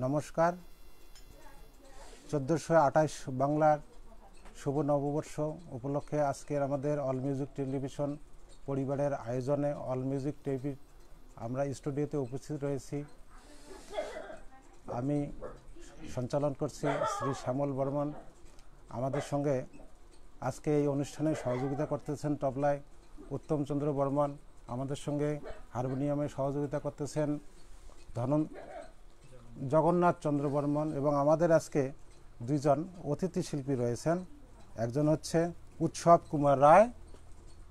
নমস্কার। 1428 বাংলার শুভ নববর্ষ উপলক্ষে আজকের আমাদের অল মিউজিক টেলিভিশন পরিবারের আয়োজনে অল মিউজিক টিভি আমরা স্টুডিওতে উপস্থিত রয়েছি। আমি সঞ্চালন করছি শ্রী শ্যামল বর্মন। আমাদের সঙ্গে আজকে এই অনুষ্ঠানে সহযোগিতা করতেছেন তবলায় উত্তম চন্দ্র বর্মন, আমাদের সঙ্গে হারমোনিয়ামে সহযোগিতা করতেছেন জগন্নাথ চন্দ্র বর্মন, এবং আমাদের আজকে দুইজন অতিথি শিল্পী রয়েছেন। একজন হচ্ছে উৎসব কুমার রায়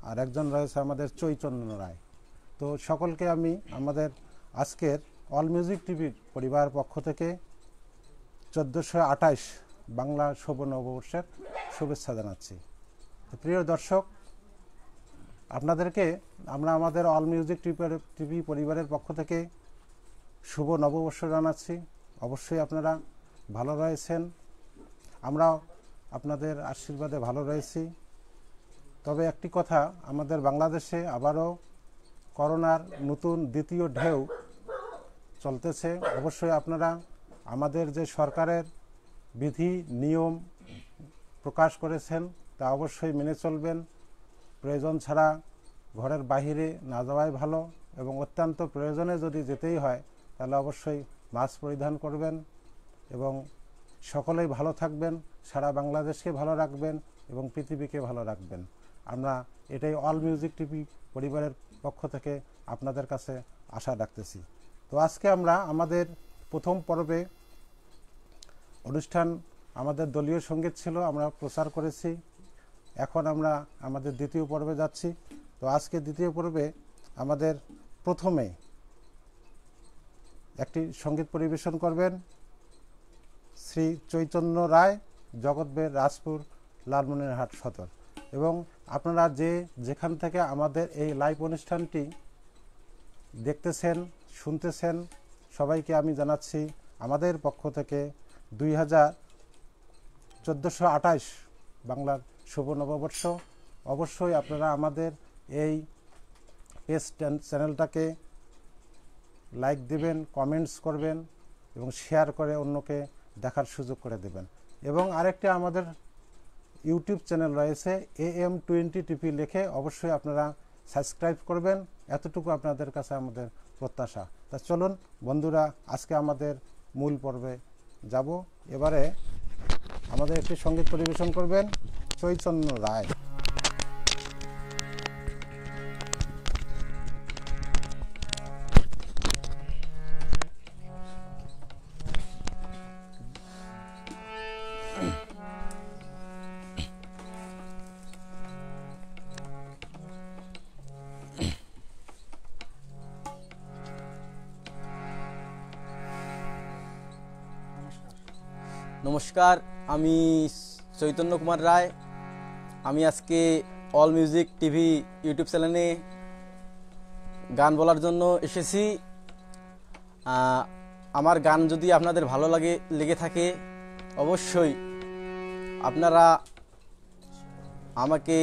আর একজন রয়েছে আমাদের চৈতন্য রায়। তো সকলকে আমি আমাদের আজকের অল মিউজিক টিভি পরিবার পক্ষ থেকে 1428 বাংলা শুভ নববর্ষের শুভেচ্ছা জানাচ্ছি। তো প্রিয় দর্শক, আপনাদেরকে আমরা আমাদের অল মিউজিক টিভি পরিবারের পক্ষ থেকে শুভ নববর্ষ জানাচ্ছি। অবশ্যই আপনারা ভালো রয়েছেন, আমরাও আপনাদের আশীর্বাদে ভালো রয়েছি। তবে একটি কথা, আমাদের বাংলাদেশে আবারও করোনার নতুন দ্বিতীয় ঢেউ চলতেছে। অবশ্যই আপনারা আমাদের যে সরকারের বিধি নিয়ম প্রকাশ করেছেন তা অবশ্যই মেনে চলবেন। প্রয়োজন ছাড়া ঘরের বাহিরে না যাওয়াই ভালো, এবং অত্যন্ত প্রয়োজনে যদি যেতেই হয় তাহলে অবশ্যই মাস্ক পরিধান করবেন এবং সকলেই ভালো থাকবেন, সারা বাংলাদেশকে ভালো রাখবেন এবং পৃথিবীকে ভালো রাখবেন। আমরা এটাই অল মিউজিক টিভি পরিবারের পক্ষ থেকে আপনাদের কাছে আশা রাখতেছি। তো আজকে আমরা আমাদের প্রথম পর্বে অনুষ্ঠান আমাদের দলীয় সঙ্গীত ছিল, আমরা প্রচার করেছি। এখন আমরা আমাদের দ্বিতীয় পর্বে যাচ্ছি। তো আজকে দ্বিতীয় পর্বে আমাদের প্রথমে একটি সঙ্গীত পরিবেশন করবেন শ্রী চৈতন্য রায়, জগৎবের, রাজপুর, লালমনিরহাট সদর। এবং আপনারা যেখান থেকে আমাদের এই লাইভ অনুষ্ঠানটি দেখতেছেন শুনতেছেন, সবাইকে আমি জানাচ্ছি আমাদের পক্ষ থেকে 1428 বাংলার শুভ নববর্ষ। অবশ্যই আপনারা আমাদের এই পেজ চ্যানেলটাকে লাইক দেবেন, কমেন্টস করবেন এবং শেয়ার করে অন্যকে দেখার সুযোগ করে দেবেন। এবং আরেকটা আমাদের ইউটিউব চ্যানেল রয়েছে AM20 টিভি লিখে অবশ্যই আপনারা সাবস্ক্রাইব করবেন, এতটুকু আপনাদের কাছে আমাদের প্রত্যাশা। তা চলুন বন্ধুরা, আজকে আমাদের মূল পর্বে যাব। এবারে আমাদের একটি সঙ্গীত পরিবেশন করবেন চৈতন্য রায়। নমস্কার, আমি চৈতন্য কুমার রায়। আমি আজকে অল মিউজিক টিভি ইউটিউব চ্যানেলে গান বলার জন্য এসেছি। আমার গান যদি আপনাদের ভালো লেগে থাকে অবশ্যই আপনারা আমাকে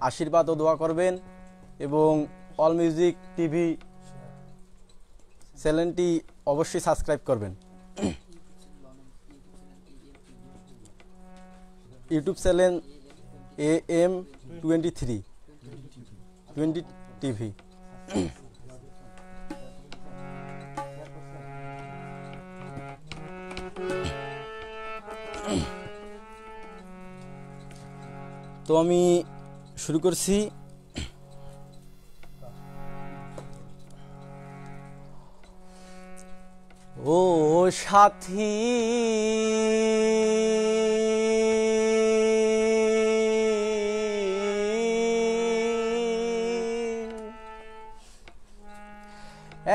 আশীর্বাদ ও দোয়া করবেন এবং অল মিউজিক টিভি চ্যানেলটি অবশ্যই সাবস্ক্রাইব করবেন। YouTube channel AM20 TV. তো আমি শুরু করছি। ও সাথী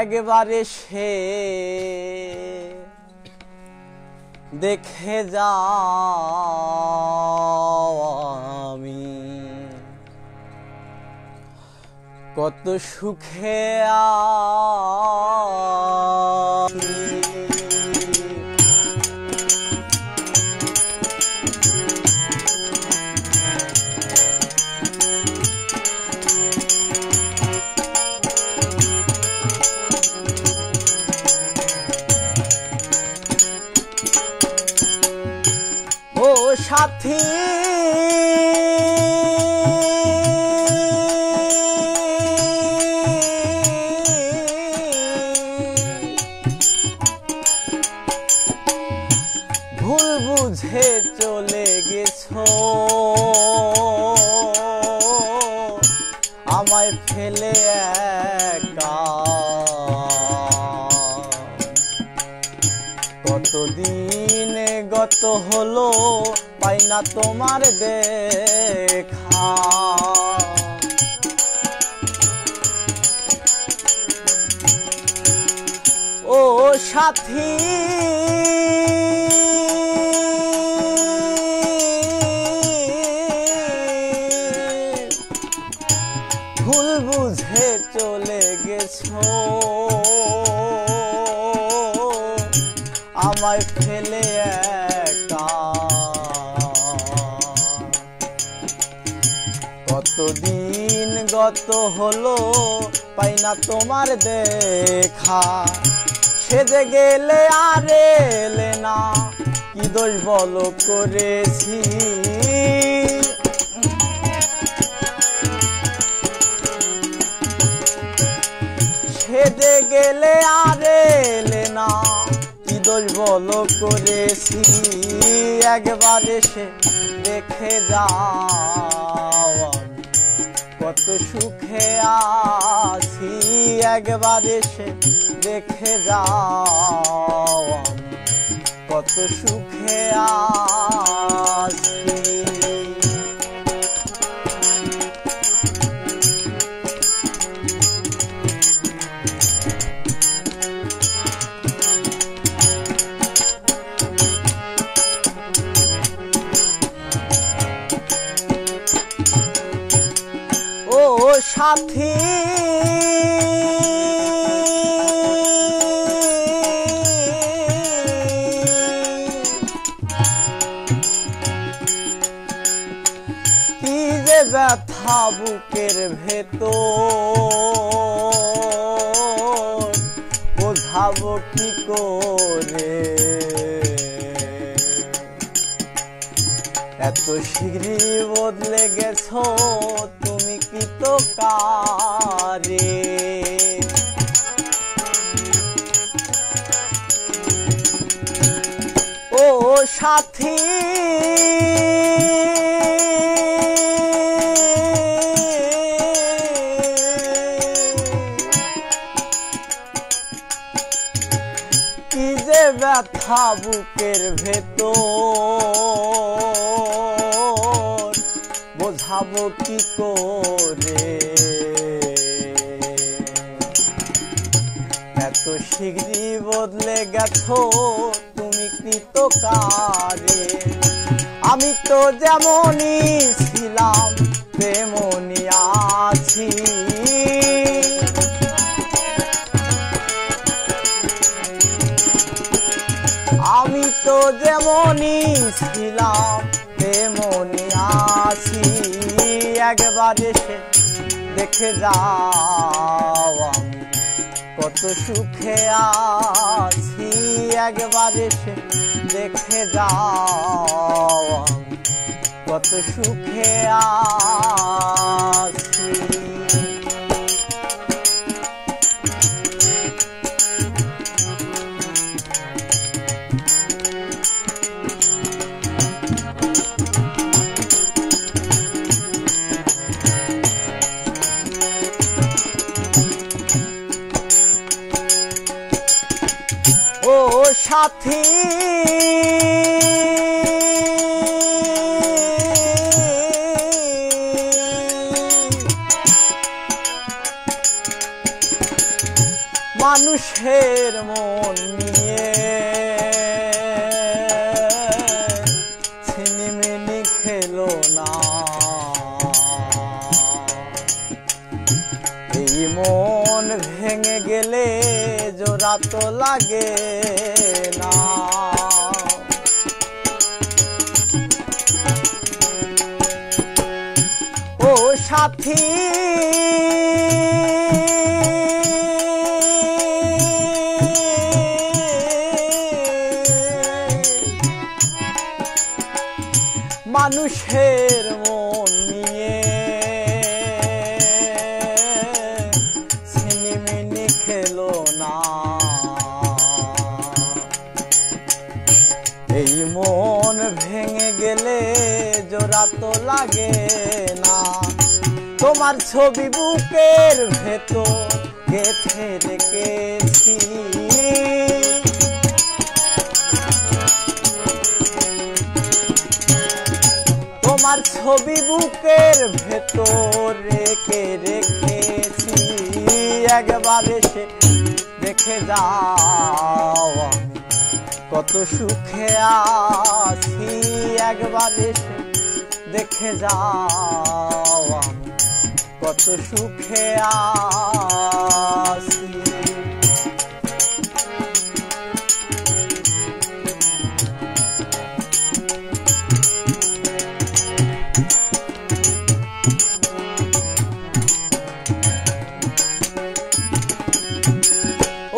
একবারে সে দেখে যাও আমি কত সুখে আছি। হলো পাই না তোমার দেখা। ও সাথী ভুল বুঝে চলে গেছো আমায় ফেলে একা। কতদিন গত হলো পাই না তোমার দেখা। সেজে গেলে আর এলে না কি দোষ বলো করেছি। সেজে গেলে আর এলে না কি দোষ বলো করেছি। একবার এসে দেখে যাও কত সুখে আছি। একবার এসে দেখে যাও কত সুখে আছি। ও সাথী কি যে ব্যথা বুকের ভেতর বোঝাবো কি করে। এত শীঘ্রই বদলে গেছো তুমি কি তো কারে। ও সাথী কি যে ব্যথা বুকের ভেতর বোঝাবো কি করে। এত শীঘ্রই বদলে গেছো তুমি কি তো কারে। আমি তো যেমনই ছিলাম তেমনই আছি। আমি তো যেমনই ছিলাম তেমনই আছি। একবার এসে দেখে যাও আমি কত সুখে আছি। একবার এসে দেখে যাও আমি কত সুখে আছি। ও সাথী মানুষের মন নিয়ে ছিনিমিনি খেলো না। এই মন ভেঙে গেলে জোড়া তো লাগে না। ও সাথী মানুষের মন নিয়ে ছিনিমিনি খেলো না। এই মন ভেঙে গেলে জোড়া তো লাগে না। তোমার ছবি বুকের ভেতর গেঁথে রেখেছি। ছবি বুকের ভেতর রেখে রেখেছি, একবার এসে দেখে যাও আমি কত সুখে আছি, একবার এসে দেখে যাও আমি কত সুখে আছি।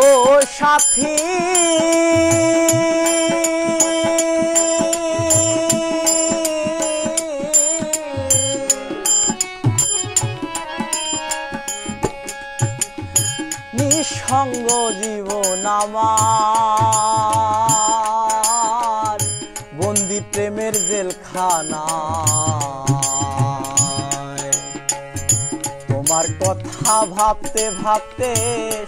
ও সাথী নিঃসঙ্গ জীবন আমার, বন্দি প্রেমের জেলখানায়, তোমার কথা ভাবতে ভাবতে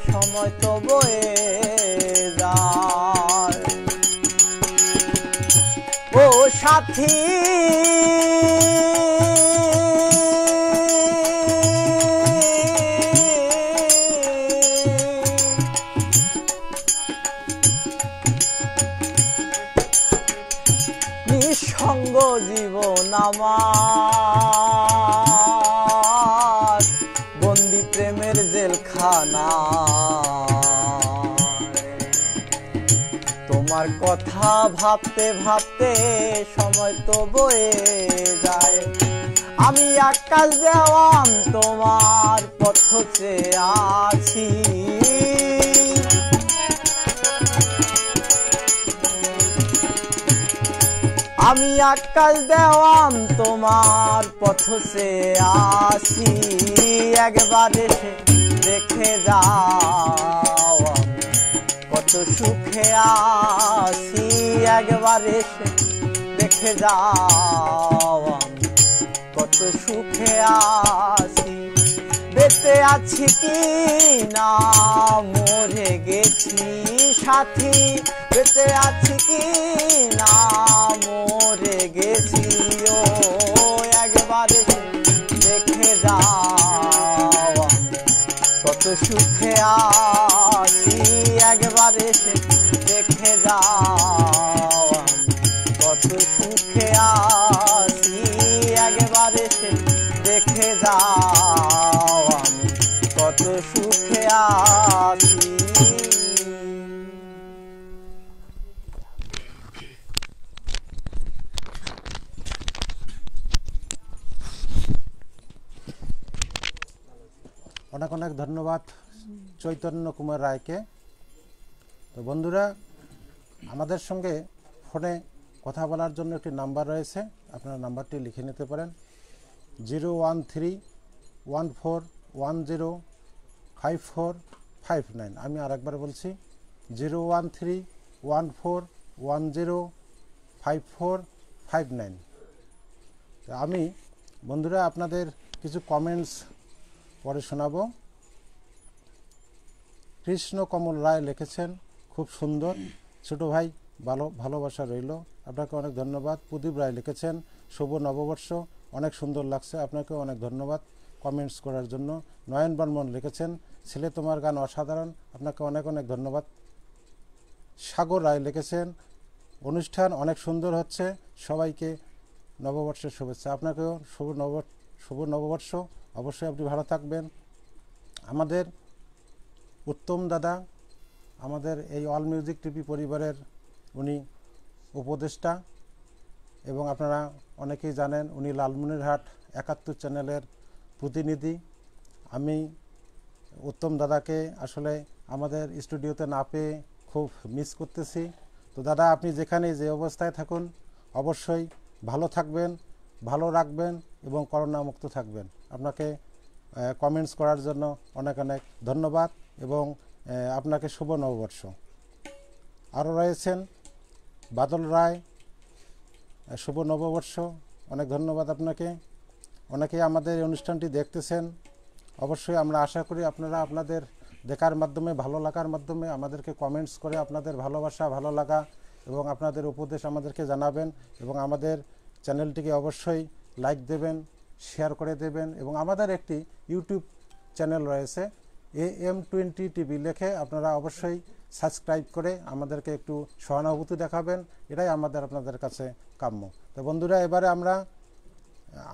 সময় তো বয়ে যায়। ও সাথী নিঃসঙ্গ জীবন আমার, বন্দি প্রেমের জেলখানা, তোমার কথা ভাবতে ভাবতে সময় তো বয়ে যায়। আমি আকাশ দেওয়ান তোমার পথ চেয়ে আছি, আমি আকাশ দেওয়ান তোমার পথ চেয়ে আছি, একবার এসে দেখে যাও আমি কত সুখে আছি, একবার এসে দেখে যাও আমি কত সুখে আছি। বেঁচে আছি কি না মরে গেছি সাথী, বেঁচে আছি কি না মরে গেছি, ও একবার দেখে যাও আমি কত সুখে আছি, একবার এসে দেখে যাও আমি কত সুখে আছি, একবার এসে দেখে যাও আমি কত সুখে আছি। অনেক অনেক ধন্যবাদ চৈতন্য কুমার রায়কে। তো বন্ধুরা, আমাদের সঙ্গে ফোনে কথা বলার জন্য একটি নাম্বার রয়েছে, আপনারা নাম্বারটি লিখে নিতে পারেন 01314105459। আমি আরেকবার বলছি 01314105459। আমি বন্ধুরা আপনাদের কিছু কমেন্টস পরে শোনাবো। কৃষ্ণ কমল রায় লিখেছেন, খুব সুন্দর ছোট ভাই, ভালোবাসা রইল, আপনাকে অনেক ধন্যবাদ। প্রদীপ রায় লিখেছেন, শুভ নববর্ষ, অনেক সুন্দর লাগছে, আপনাকে অনেক ধন্যবাদ কমেন্টস করার জন্য। নয়ন বর্মন লিখেছেন, ছেলে তোমার গান অসাধারণ, আপনাকে অনেক অনেক ধন্যবাদ। সাগর রায় লিখেছেন, অনুষ্ঠান অনেক সুন্দর হচ্ছে, সবাইকে নববর্ষের শুভেচ্ছা। আপনাকেও শুভ নববর্ষ, অবশ্যই আপনি ভালো থাকবেন। আমাদের উত্তম দাদা, আমাদের এই অল মিউজিক টিভি পরিবারের উনি উপদেষ্টা, এবং আপনারা অনেকেই জানেন উনি লালমনিরহাট 71 চ্যানেলের প্রতিনিধি। আমি উত্তম দাদাকে আসলে আমাদের স্টুডিওতে না পেয়ে খুব মিস করতেছি। তো দাদা, আপনি যেখানে যে অবস্থায় থাকুন অবশ্যই ভালো থাকবেন, ভালো রাখবেন এবং করোনা মুক্ত থাকবেন। আপনাকে কমেন্টস করার জন্য অনেক অনেক ধন্যবাদ এবং আপনাকে শুভ নববর্ষ। আরও রয়েছেন বাদল রায়, শুভ নববর্ষ, অনেক ধন্যবাদ আপনাকে। অনেকেই আমাদের এই অনুষ্ঠানটি দেখতেছেন, অবশ্যই আমরা আশা করি আপনারা আপনাদের দেখার মাধ্যমে, ভালো লাগার মাধ্যমে আমাদেরকে কমেন্টস করে আপনাদের ভালোবাসা, ভালো লাগা এবং আপনাদের উপদেশ আমাদেরকে জানাবেন এবং আমাদের চ্যানেলটিকে অবশ্যই লাইক দেবেন, শেয়ার করে দেবেন এবং আমাদের একটি ইউটিউব চ্যানেল রয়েছে AM20 টিভি লিখে আপনারা অবশ্যই সাবস্ক্রাইব করে আমাদেরকে একটু সহানুভূতি দেখাবেন, এটাই আপনাদের কাছে কাম্য। তো বন্ধুরা, এবারে আমরা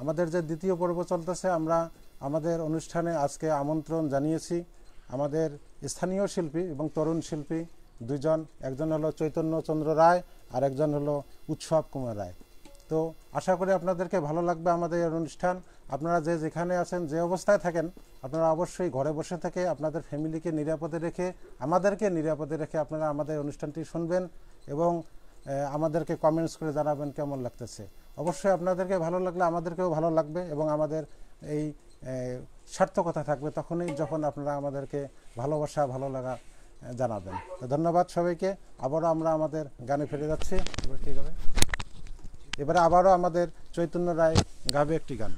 আমাদের যে দ্বিতীয় পর্ব চলতেছে, আমরা আমাদের অনুষ্ঠানে আজকে আমন্ত্রণ জানিয়েছি আমাদের স্থানীয় শিল্পী এবং তরুণ শিল্পী দুজন, একজন হলো চৈতন্য চন্দ্র রায় আর একজন হলো উৎসব কুমার রায়। তো আশা করি আপনাদেরকে ভালো লাগবে আমাদের এই অনুষ্ঠান। আপনারা যে যেখানে আছেন, যে অবস্থায় থাকেন, আপনারা অবশ্যই ঘরে বসে থেকে আপনাদের ফ্যামিলিকে নিরাপদে রেখে, আমাদেরকে নিরাপদে রেখে আপনারা আমাদের অনুষ্ঠানটি শুনবেন এবং আমাদেরকে কমেন্টস করে জানাবেন কেমন লাগতেছে। অবশ্যই আপনাদেরকে ভালো লাগলে আমাদেরকেও ভালো লাগবে এবং আমাদের এই সার্থকতা থাকবে তখনই যখন আপনারা আমাদেরকে ভালোবাসা, ভালো লাগা জানাবেন। তো ধন্যবাদ সবাইকে। আবারও আমরা আমাদের গানে ফিরে যাচ্ছি। এবার ঠিক হবে, এবারে আবারও আমাদের চৈতন্য রায় গাবে একটি গান।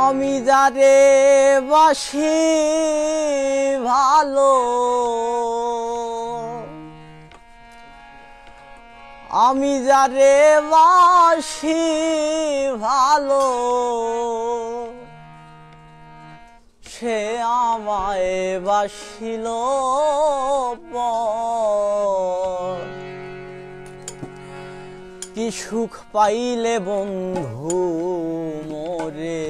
আমি যারে বাসি ভালো, আমি যারে বাসি ভালো, সে আমায় বাসিল পর। কি সুখ পাইলে বন্ধু মোরে,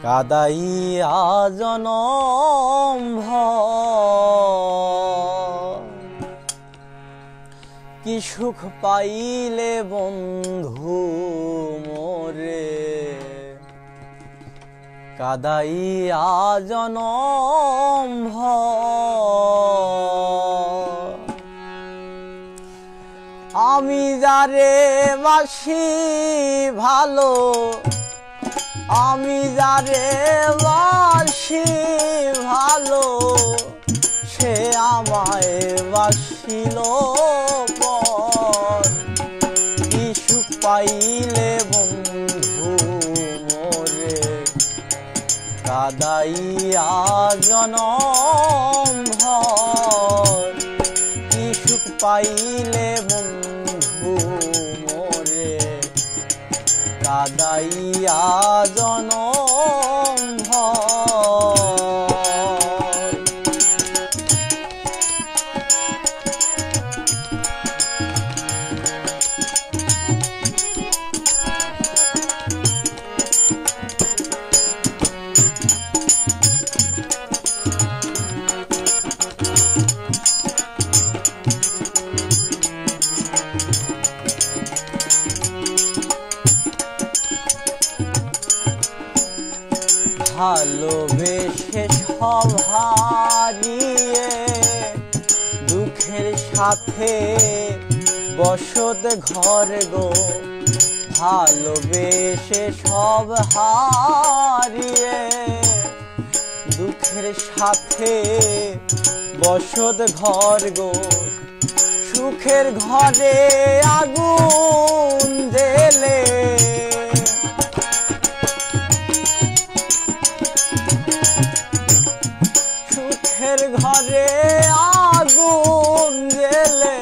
কাদাইয়া জনম ভর। কি সুখ পাইলে বন্ধু মোরে, কাদাইয়া জনম ভর। আমি যারে বাসি ভালো, আমি যারে বাসি ভালো, সে আমায় বাসিল পর। কি সুখ পাইলে বন্ধু মোরে, কাদাইয়া জনম ভর। কি সুখ পাইলে বন্ধু মোরে, কাদাইয়া জনম ভর। ভালোবেসে সব হারিয়ে, দুঃখের সাথে বসত ঘর গো। ভালোবেসে সব হারিয়ে, দুঃখের সাথে বসত ঘর গো। সুখের ঘরে আগুন জ্বেলে, ঘরে আগুন জ্বেলে,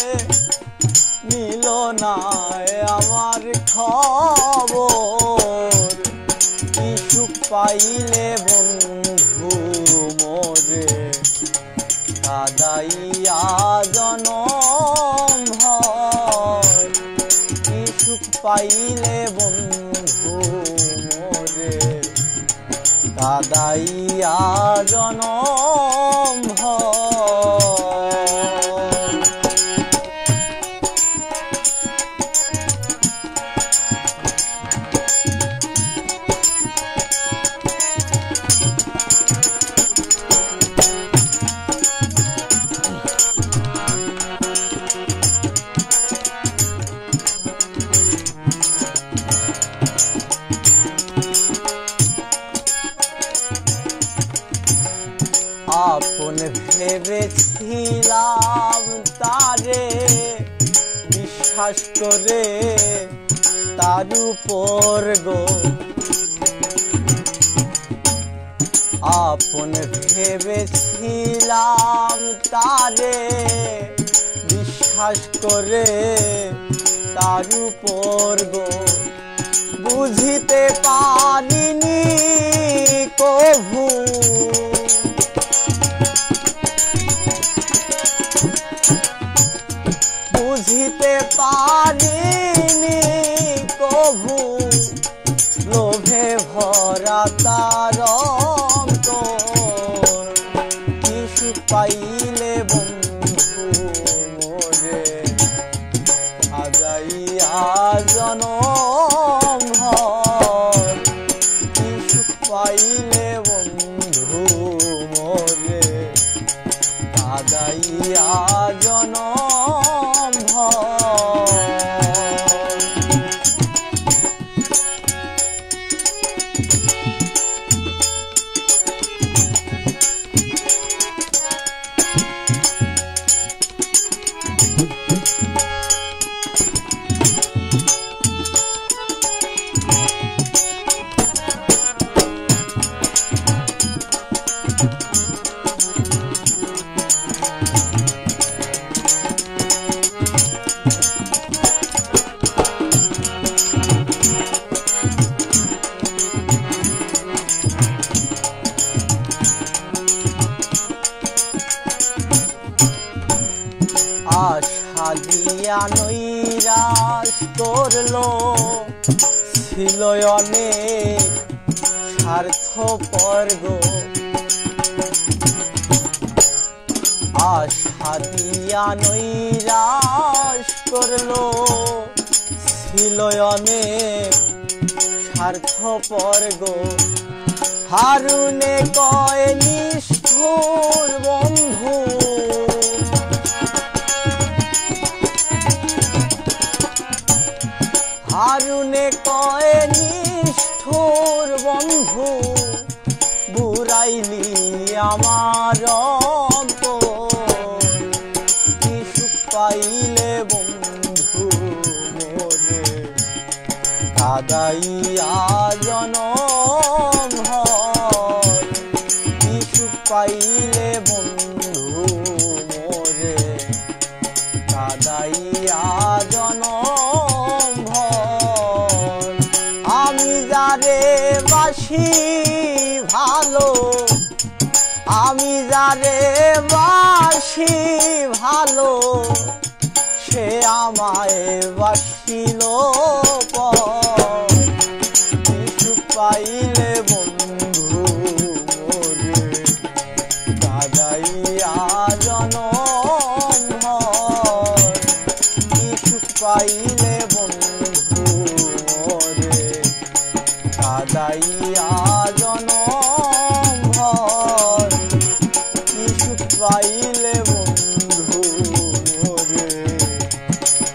নিল না আমার খবর। কি সুখ পাইলে বন্ধু মোরে, কাদাইয়া জনম ভর। কি সুখ পাইলে বন্ধু মোরে, কাদাইয়া জনম ভর। বিশ্বাস করে তার উপর গো আপন ভেবেছিলাম তারে বিশ্বাস করে তার উপর গো বুঝিতে পারিনি কভু বুঝিতে পারিনি কভু লোভে ভরা তার অন্তর কি সুখ পাইলে বন্ধু মোরে আগাইয়া জনম ভর কি সুখ পাইলে বন্ধু মোরে আগাইয়া জনম ভর আশা দিয়া নৈরাশ করলো ছিল অনেক স্বার্থপর গো আশা দিয়া নৈরাশ করলো ছিল অনেক স্বার্থপর গো হারুনে কয় নিষ্ঠুর বন্ধু হারুনে কয় নিষ্ঠুর বন্ধু বুড়াইলি আমার অন্তর কি সুখ পাইলে বন্ধু মোরে কাদাইয়া জনম ভর কি সুখ পাইলে বন্ধু মোরে কাদাইয়া জনম ভর আমি যারে বাসি ভালো আমি যারে বাসি ভালো সে আমায় বাসিল পর কি সুখ পাইলে বন্ধু মোরে কাদাইয়া জনম ভর কি সুখ পাইলে বন্ধু মোরে কাদাইয়া জনম ভর কি সুখ পাইলে বন্ধু মোরে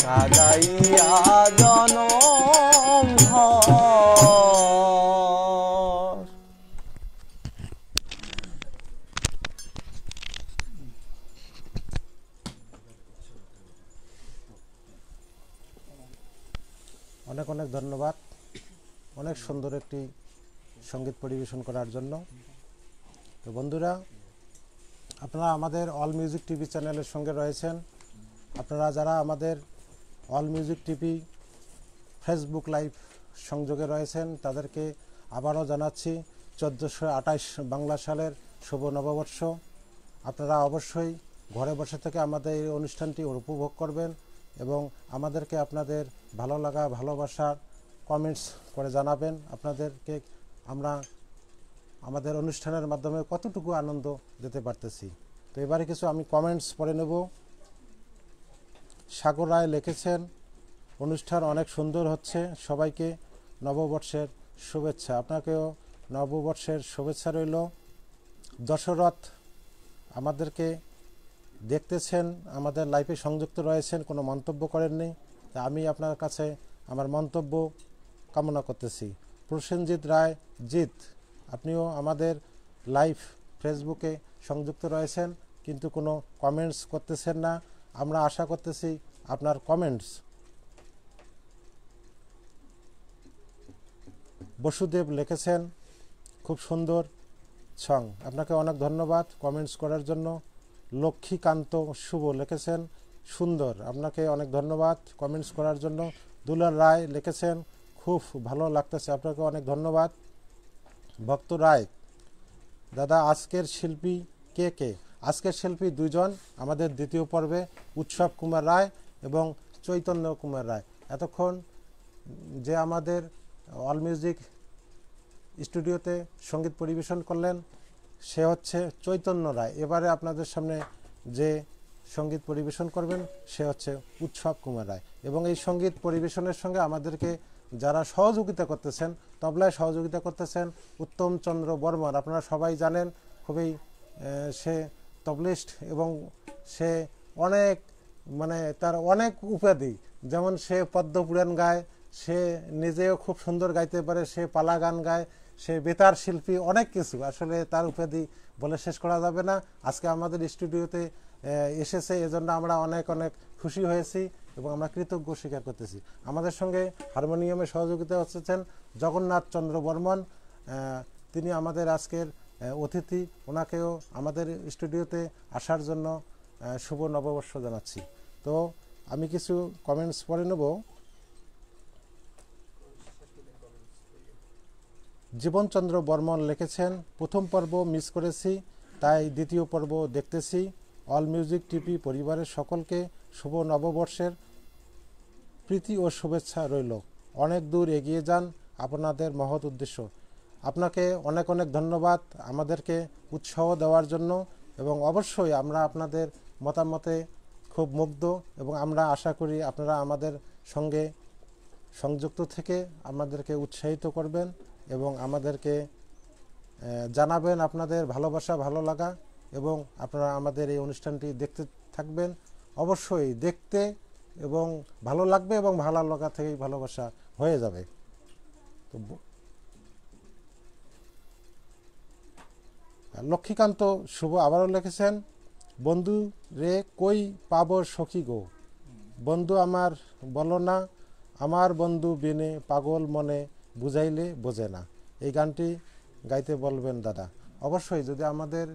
কাদাইয়া জনম ভর অনেক অনেক ধন্যবাদ অনেক সুন্দর একটি সঙ্গীত পরিবেশন করার জন্য। তো বন্ধুরা, আপনারা আমাদের অল মিউজিক টিভি চ্যানেলের সঙ্গে রয়েছেন। আপনারা যারা আমাদের all music TV Facebook live সংযোগে রয়েছেন তাদেরকে আবারও জানাচ্ছি 1428 বাংলা সালের শুভ নববর্ষ। আপনারা অবশ্যই ঘরে বসে থেকে আমাদের এই অনুষ্ঠানটি উপভোগ করবেন এবং আমাদেরকে আপনাদের ভালো লাগা ভালোবাসার কমেন্টস করে জানাবেন আপনাদেরকে আমরা আমাদের অনুষ্ঠানের মাধ্যমে কতটুকু আনন্দ দিতে পারতেছি। তো এবারে কিছু আমি কমেন্টস পড়ে নেব। সাগর রায় লিখেছেন, অনুষ্ঠান অনেক সুন্দর হচ্ছে, সবাইকে নববর্ষের শুভেচ্ছা। আপনাকেও নববর্ষের শুভেচ্ছা রইল। দশরথ আমাদেরকে দেখতেছেন, আমাদের লাইভে সংযুক্ত রয়েছেন, কোনো মন্তব্য করেননি, তা আমি আপনার কাছে আমার মন্তব্য কামনা করতেছি। প্রসেনজিৎ রায় জিৎ, আপনিও আমাদের লাইভ ফেসবুকে সংযুক্ত রয়েছেন কিন্তু কোনো কমেন্টস করতেছেন না। আমরা আশা করতেছি আপনার কমেন্টস বসুদেব লিখেছেন খুব সুন্দর সং, আপনাকে অনেক ধন্যবাদ কমেন্টস করার জন্য। লক্ষ্মীকান্ত শুভ লিখেছেন সুন্দর, আপনাকে অনেক ধন্যবাদ কমেন্টস করার জন্য। দুলাল রায় লিখেছেন খুব ভালো লাগতেছে, আপনাকে অনেক ধন্যবাদ। ভক্ত রায়, দাদা আজকের শিল্পী কে কে? আজকের শিল্পী দুজন, আমাদের দ্বিতীয় পর্বে উৎসব কুমার রায় এবং চৈতন্য কুমার রায়। এতক্ষণ যে আমাদের অল মিউজিক স্টুডিওতে সঙ্গীত পরিবেশন করলেন সে হচ্ছে চৈতন্য রায়। এবারে আপনাদের সামনে যে সঙ্গীত পরিবেশন করবেন সে হচ্ছে উৎসব কুমার রায়। এবং এই সঙ্গীত পরিবেশনের সঙ্গে আমাদেরকে যারা সহযোগিতা করতেছেন, তবলায় সহযোগিতা করতেছেন উত্তম চন্দ্র বর্মন, আপনারা সবাই জানেন, খুবই সে তবলিস্ট এবং সে অনেক তার অনেক উপাধি, যেমন সে পদ্মপুরাণ গায়, সে নিজেও খুব সুন্দর গাইতে পারে, সে পালা গান গায়, সে বেতার শিল্পী, অনেক কিছু, আসলে তার উপাধি বলে শেষ করা যাবে না। আজকে আমাদের স্টুডিওতে এসেছে, এজন্য আমরা অনেক অনেক খুশি হয়েছি এবং আমরা কৃতজ্ঞ স্বীকার করতেছি। আমাদের সঙ্গে হারমোনিয়ামে সহযোগিতা হচ্ছেন জগন্নাথ চন্দ্র বর্মন, তিনি আমাদের আজকের অতিথি, ওনাকেও আমাদের স্টুডিওতে আসার জন্য শুভ নববর্ষ জানাচ্ছি। তো আমি কিছু কমেন্টস পড়ে নেব। জীবনচন্দ্র বর্মন লিখেছেন প্রথম পর্ব মিস করেছি, তাই দ্বিতীয় পর্ব দেখতেছি। অল মিউজিক টিভি পরিবারের সকলকে শুভ নববর্ষের প্রীতি ও শুভেচ্ছা রইল। অনেক দূর এগিয়ে যান আপনাদের মহৎ উদ্দেশ্য। আপনাকে অনেক অনেক ধন্যবাদ আমাদেরকে উৎসাহ দেওয়ার জন্য, এবং অবশ্যই আমরা আপনাদের মতামতে খুব মুগ্ধ এবং আমরা আশা করি আপনারা আমাদের সঙ্গে সংযুক্ত থেকে আমাদেরকে উৎসাহিত করবেন এবং আমাদেরকে জানাবেন আপনাদের ভালোবাসা, ভালো লাগা, এবং আপনারা আমাদের এই অনুষ্ঠানটি দেখতে থাকবেন। অবশ্যই দেখতে এবং ভালো লাগবে এবং ভালো লাগা থেকেই ভালোবাসা হয়ে যাবে। তো লক্ষ্মীকান্ত শুভ আবারও লিখেছেন বন্ধু রে কই পাবো সখী গো, বন্ধু আমার বলো না, আমার বন্ধু বিনে পাগল মনে বুঝাইলে বোঝে না। এই গানটি গাইতে বলবেন দাদা। অবশ্যই যদি আমাদের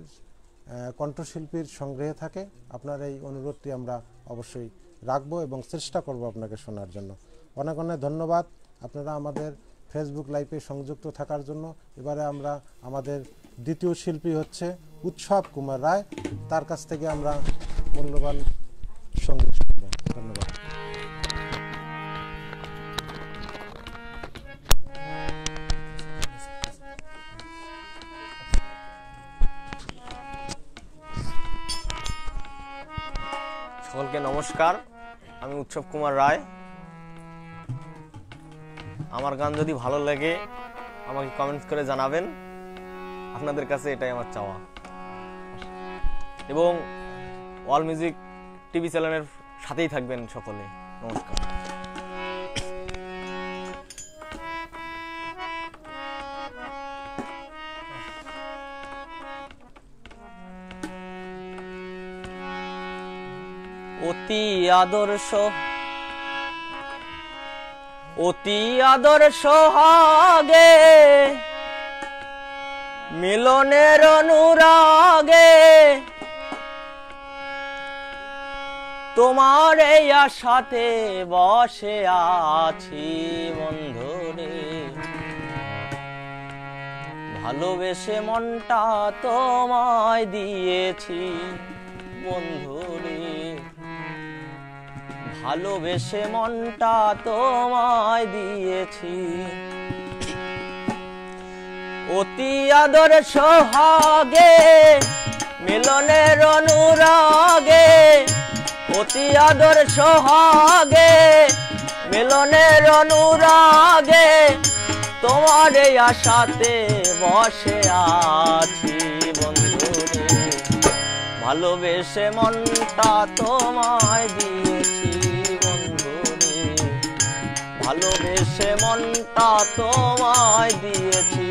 কণ্ঠশিল্পীর সংগ্রহে থাকে আপনার এই অনুরোধটি আমরা অবশ্যই রাখবো এবং চেষ্টা করব আপনাকে শোনার জন্য। অনেক অনেক ধন্যবাদ আপনারা আমাদের ফেসবুক লাইভে সংযুক্ত থাকার জন্য। এবারে আমরা আমাদের দ্বিতীয় শিল্পী হচ্ছে উৎসব কুমার রায়, তার কাছ থেকে আমরা মূল্যবান সঙ্গীত শুনব। ধন্যবাদ। সকলকে নমস্কার, আমি উৎসব কুমার রায়। আমার গান যদি ভালো লাগে আমাকে কমেন্টস করে জানাবেন, আপনাদের কাছে এটাই আমার চাওয়া। এবং অল মিউজিক টিভি চ্যানেলের সাথেই থাকবেন সকলে। নমস্কার। অতি আদর্শ হাগে মিলনের অনুরাগে তোমার এই আশাতে বসে আছি বন্ধুরে, ভালোবেসে মনটা তোমায় দিয়েছি বন্ধুরে, ভালোবেসে মনটা তোমায় দিয়েছি। অতি আদর্শ হাগে মিলনের অনুরাগে, অতি আদর্শ হাগে মিলনের অনুরাগে তোমার এই আশাতে বসে আছি বন্ধুরে, ভালোবেসে মনটা তোমায় দিয়েছি বন্ধুরে, ভালোবেসে মনটা তোমায় দিয়েছি।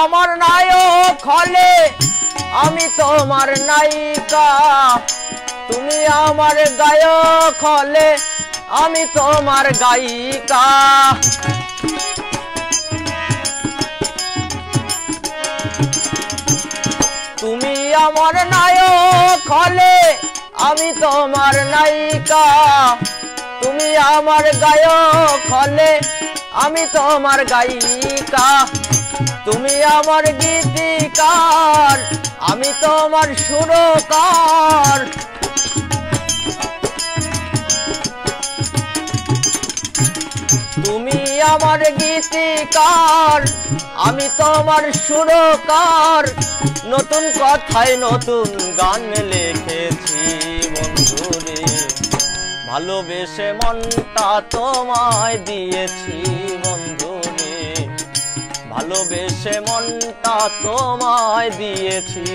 আমার নায়ক হলে আমি তোমার নায়িকা, তুমি আমার গায়ক হলে আমি তোমার গায়িকা। তুমি আমার নায়ক হলে আমি তোমার নায়িকা, তুমি আমার গায়ক হলে আমি তোমার গায়িকা। তুমি আমার গীতিকার আমি তোমার সুরকার, তুমি আমার গীতিকার আমি তোমার সুরকার। নতুন কথায় নতুন গান লিখেছি বন্ধুরে, ভালোবেসে মনটা তোমায় দিয়েছি বন্ধুরে, ভালোবেসে মনটা তোমায় দিয়েছি।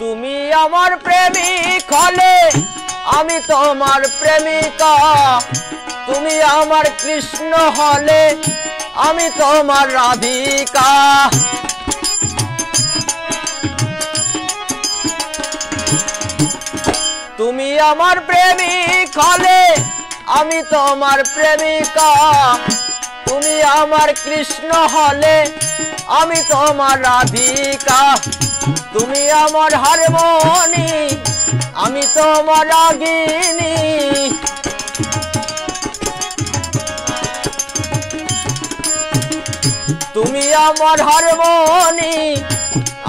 তুমি আমার প্রেমিক হলে আমি তোমার প্রেমিকা, তুমি আমার কৃষ্ণ হলে আমি তোমার রাধিকা। তুমি আমার প্রেমিক হলে আমি তোমার প্রেমিকা, তুমি আমার কৃষ্ণ হলে আমি তোমার রাধিকা। তুমি আমার হারমোনি আমি তোমার রাগিনী, তুমি আমার হারমোনি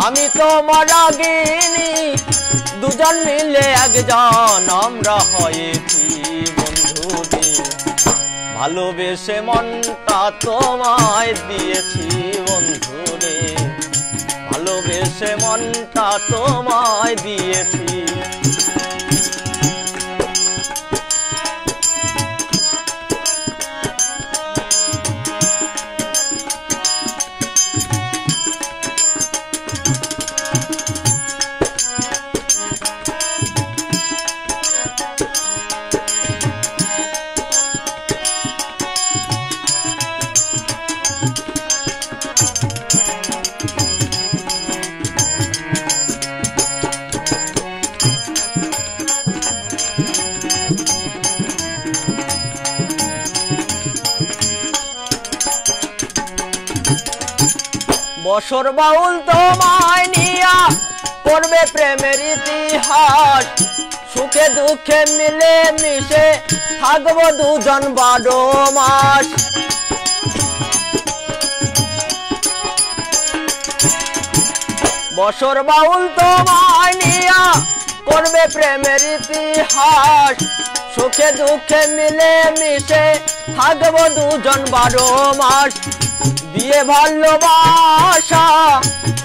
আমি তোমার রাগিনী। দুজন মিলে একজন আমরা হয়েছি বন্ধুরে, ভালোবেসে মনটা তোমায় দিয়েছি বন্ধুরে, ভালোবেসে মনটা তোমায় দিয়েছি। বছর বাউল তোমায় নিয়া করবে প্রেমের ইতিহাস, সুখে দুঃখে মিলে মিশে থাকবো দুজন 12 মাস। বছর বাউল তোমায় নিয়া করবে প্রেমের ইতিহাস, সুখে দুঃখে মিলে মিশে থাকবো দুজন 12 মাস। বিয়ে ভালোবাসা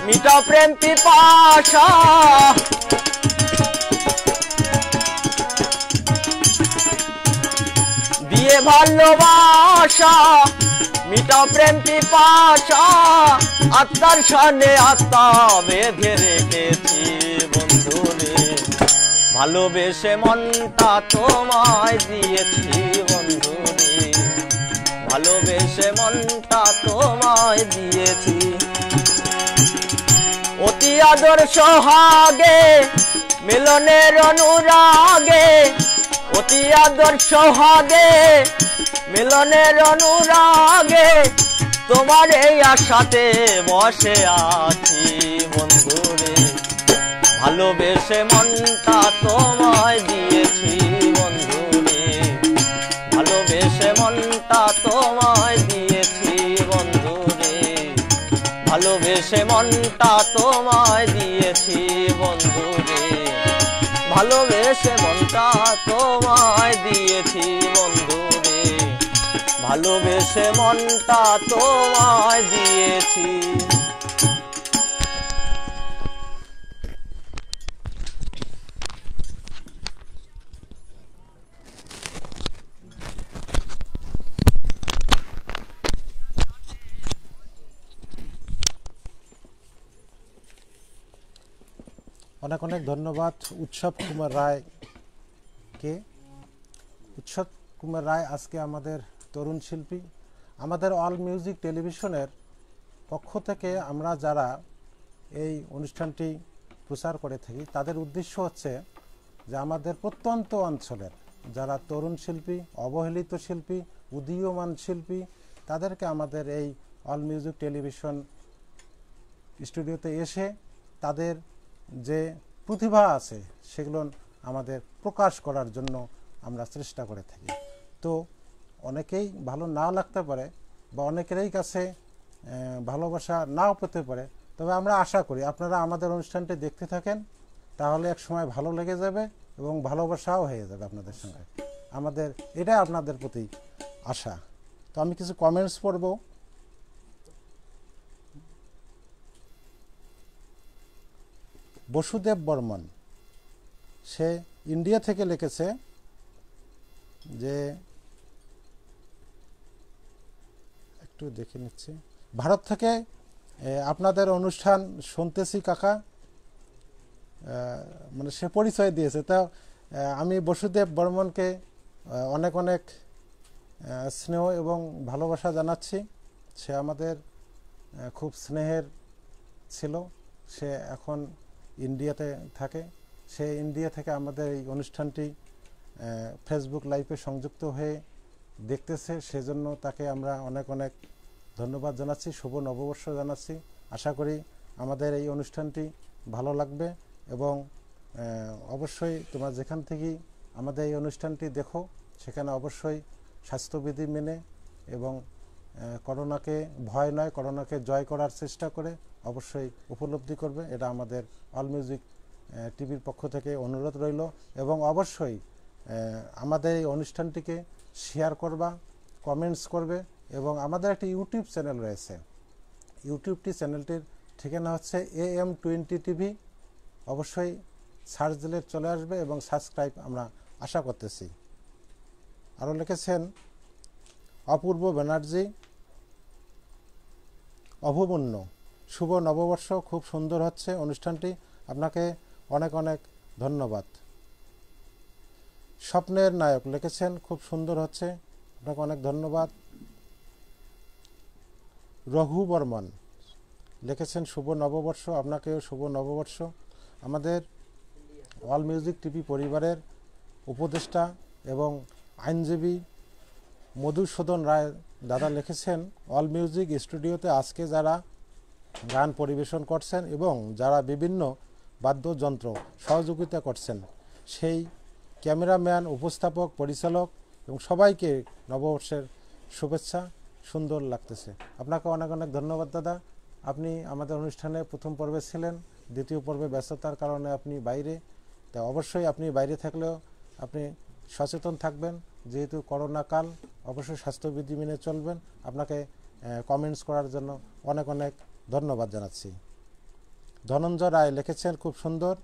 মিটাও প্রেম পিপাসা, বিয়ে ভালোবাসা মিটাও প্রেম পিপাসা। আত্মার সামনে আত্মা বেঁধে রেখেছি বন্ধুরে, ভালোবেসে মনটা তোমায় দিয়েছি বন্ধুরে, ভালোবেসে মনটা তোমায় দিয়েছি। অতি আদর সোহাগে মিলনের অনুরাগে, অতি আদর সোহাগে মিলনের অনুরাগে, তোমার এই আশাতে বসে আছি বন্ধুরে, ভালোবেসে মনটা তোমায় দিয়েছি বন্ধুরে, ভালোবেসে মনটা তোমায় দিয়েছি বন্ধুরে, ভালোবেসে মনটা তোমায় দিয়েছি বন্ধুরে, ভালোবেসে মনটা তোমায় দিয়েছি বন্ধু রে, ভালোবেসে মনটা তোমায় দিয়েছি। অনেক অনেক ধন্যবাদ উৎসব কুমার রায়কে। উৎসব কুমার রায় আজকে আমাদের তরুণ শিল্পী। আমাদের অল মিউজিক টেলিভিশনের পক্ষ থেকে আমরা যারা এই অনুষ্ঠানটি প্রচার করে থাকি তাদের উদ্দেশ্য হচ্ছে যে আমাদের প্রত্যন্ত অঞ্চলের যারা তরুণ শিল্পী, অবহেলিত শিল্পী, উদীয়মান শিল্পী তাদেরকে আমাদের এই অল মিউজিক টেলিভিশন স্টুডিওতে এসে তাদের যে প্রতিভা আছে সেগুলো আমাদের প্রকাশ করার জন্য আমরা চেষ্টা করে থাকি। তো অনেকেই ভালো নাও লাগতে পারে বা অনেকেরই কাছে ভালোবাসা নাও পেতে পারে, তবে আমরা আশা করি আপনারা আমাদের অনুষ্ঠানটি দেখতে থাকেন, তাহলে এক সময় ভালো লেগে যাবে এবং ভালোবাসাও হয়ে যাবে আপনাদের সঙ্গে। আমাদের এটাই আপনাদের প্রতি আশা। তো আমি কিছু কমেন্টস পড়ব। বসুদেব বর্মন সে ইন্ডিয়া থেকে লিখেছে যে, একটু দেখে নিচ্ছি, ভারত থেকে আপনাদের অনুষ্ঠান শুনতেছি কাকা, মানে সে পরিচয় দিয়েছে। তা আমি বসুদেব বর্মনকে অনেক অনেক স্নেহ এবং ভালোবাসা জানাচ্ছি। সে আমাদের খুব স্নেহের ছিল, সে এখন ইন্ডিয়াতে থাকে। সে ইন্ডিয়া থেকে আমাদের এই অনুষ্ঠানটি ফেসবুক লাইভে সংযুক্ত হয়ে দেখতেছে, সেজন্য তাকে আমরা অনেক অনেক ধন্যবাদ জানাচ্ছি, শুভ নববর্ষ জানাচ্ছি। আশা করি আমাদের এই অনুষ্ঠানটি ভালো লাগবে এবং অবশ্যই তোমরা যেখান থেকেই আমাদের এই অনুষ্ঠানটি দেখো সেখানে অবশ্যই স্বাস্থ্যবিধি মেনে এবং করোনাকে ভয় নয়, করোনাকে জয় করার চেষ্টা করে অবশ্যই উপলব্ধি করবে। এটা আমাদের অল মিউজিক টিভির পক্ষ থেকে অনুরোধ রইল। এবং অবশ্যই আমাদের এই অনুষ্ঠানটিকে শেয়ার করবা, কমেন্টস করবে। এবং আমাদের একটি ইউটিউব চ্যানেল রয়েছে, ইউটিউবটি চ্যানেলটির ঠিকানা হচ্ছে AM20 TV। অবশ্যই সার্চ দিলে চলে আসবে এবং সাবস্ক্রাইব আমরা আশা করতেছি। আরও লিখেছেন অপূর্ব ব্যানার্জি, অভূমন্য শুভ নববর্ষ, খুব সুন্দর হচ্ছে অনুষ্ঠানটি, আপনাকে অনেক অনেক ধন্যবাদ। স্বপ্নের নায়ক লিখেছেন খুব সুন্দর হচ্ছে, আপনাকে অনেক ধন্যবাদ। রঘু বর্মন লিখেছেন শুভ নববর্ষ, আপনাকেও শুভ নববর্ষ। আমাদের অল মিউজিক টিভি পরিবারের উপদেষ্টা এবং আইনজীবী মধুসূদন রায় দাদা লিখেছেন অল মিউজিক স্টুডিওতে আজকে যারা গান পরিবেশন করছেন এবং যারা বিভিন্ন বাদ্যযন্ত্র সহযোগিতা করছেন সেই ক্যামেরাম্যান, উপস্থাপক, পরিচালক এবং সবাইকে নববর্ষের শুভেচ্ছা। সুন্দর লাগতেছে, আপনাকে অনেক অনেক ধন্যবাদ দাদা। আপনি আমাদের অনুষ্ঠানে প্রথম পর্বে ছিলেন, দ্বিতীয় পর্বে ব্যস্ততার কারণে আপনি বাইরে, তা অবশ্যই আপনি বাইরে থাকলেও আপনি সচেতন থাকবেন, যেহেতু করোনা কাল, অবশ্যই স্বাস্থ্যবিধি মেনে চলবেন। আপনাকে কমেন্টস করার জন্য অনেক অনেক ধন্যবাদ জানাচ্ছি। ধনঞ্জয় রায় লিখেছেন খুব সুন্দর,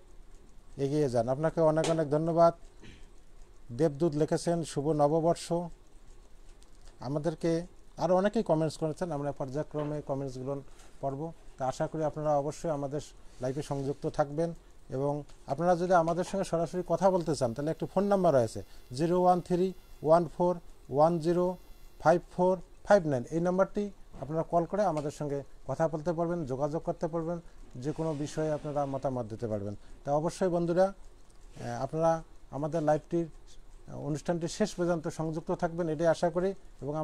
এগিয়ে যান, আপনাকে অনেক অনেক ধন্যবাদ। দেবদূত লিখেছেন শুভ নববর্ষ। আমাদেরকে আরও অনেকেই কমেন্টস করেছেন, আমরা পর্যায়ক্রমে কমেন্টসগুলো পড়ব। তা আশা করি আপনারা অবশ্যই আমাদের লাইভে সংযুক্ত থাকবেন এবং আপনারা যদি আমাদের সঙ্গে সরাসরি কথা বলতে চান তাহলে একটি ফোন নাম্বার রয়েছে 01314105459। এই নাম্বারটি আপনারা কল করে আমাদের সঙ্গে কথা বলতে পারবেন, যোগাযোগ করতে পারবেন, যে কোনো বিষয়ে আপনারা মতামত দিতে পারবেন। তা অবশ্যই বন্ধুরা আপনারা আমাদের লাইভটির অনুষ্ঠানটি শেষ পর্যন্ত সংযুক্ত থাকবেন এটাই আশা করি। এবং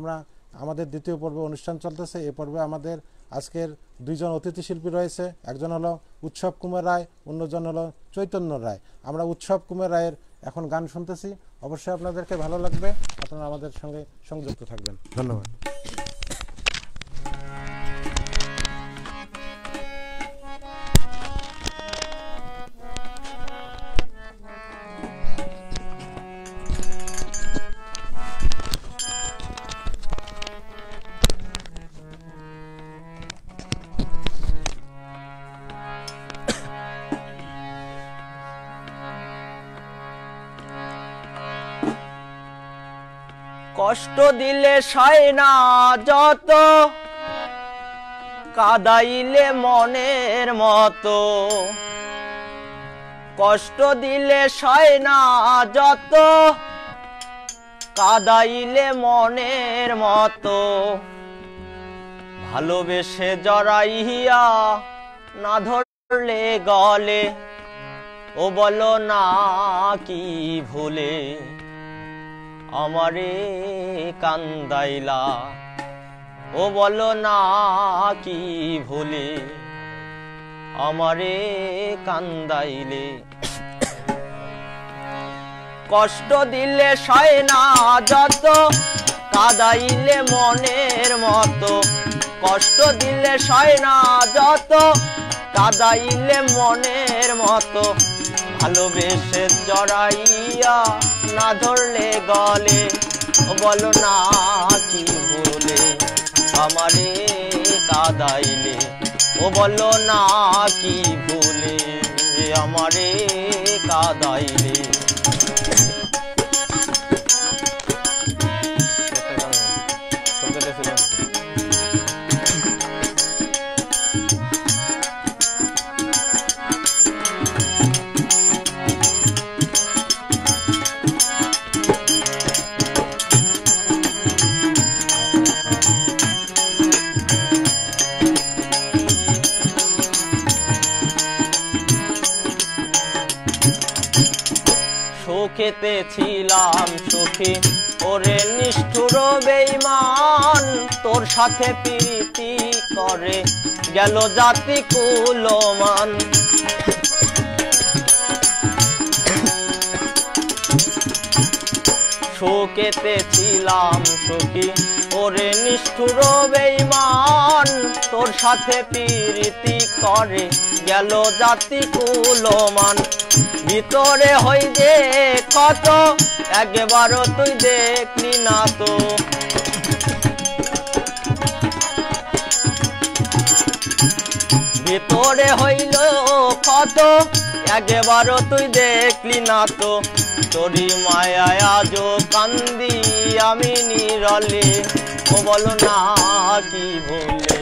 আমাদের দ্বিতীয় পর্বে অনুষ্ঠান চলতেছে। এই পর্বে আমাদের আজকের দুইজন অতিথি শিল্পী রয়েছে, একজন হলো উৎসব কুমার রায়, অন্যজন হলো চৈতন্য রায়। আমরা উৎসব কুমার রায়ের এখন গান শুনতেছি, অবশ্যই আপনাদেরকে ভালো লাগবে, আপনারা আমাদের সঙ্গে সংযুক্ত থাকবেন। ধন্যবাদ। কষ্ট দিলে সয় না যত, কাদাইলে মনের মতো। কষ্ট দিলে সয় না যত, কাদাইলে মনের মতো। ভালোবেসে জড়াইয়া না ধরলে গলে, ও বলো না কি ভুলে আমারে কান্দাইলা। ও বলো না কি ভুলে আমারে কান্দাইলে। কষ্ট দিলে সয় না যত, কাদাইলে মনের মতো। কষ্ট দিলে সয় না যত, কাদাইলে মনের মতো। ভালোবেসে জড়াইয়া না ধরলে গলে, বলো না কি বলে আমারে কাদাইলে। ও বলো না কি বলে আমারে কাদাইলে। সুখেতে ছিলাম সুখী ওরে নিষ্ঠুর বেঈমান, তোর সাথে প্রীতি করে গেল জাতি কুলমান। সুখেতে ছিলাম সুখী ওরে নিষ্ঠুর বেঈমান, তোর সাথে প্রীতি করে গেল জাতি কুলমান। ভিতরে হই যে কত, একবারও তুই দেখলি না তো। ভিতরে হইল কত, একবারও তুই দেখলি না তো। তোরি মায়ায় আজো কান্দি আমি নিরলে, ও বলো না কি বলে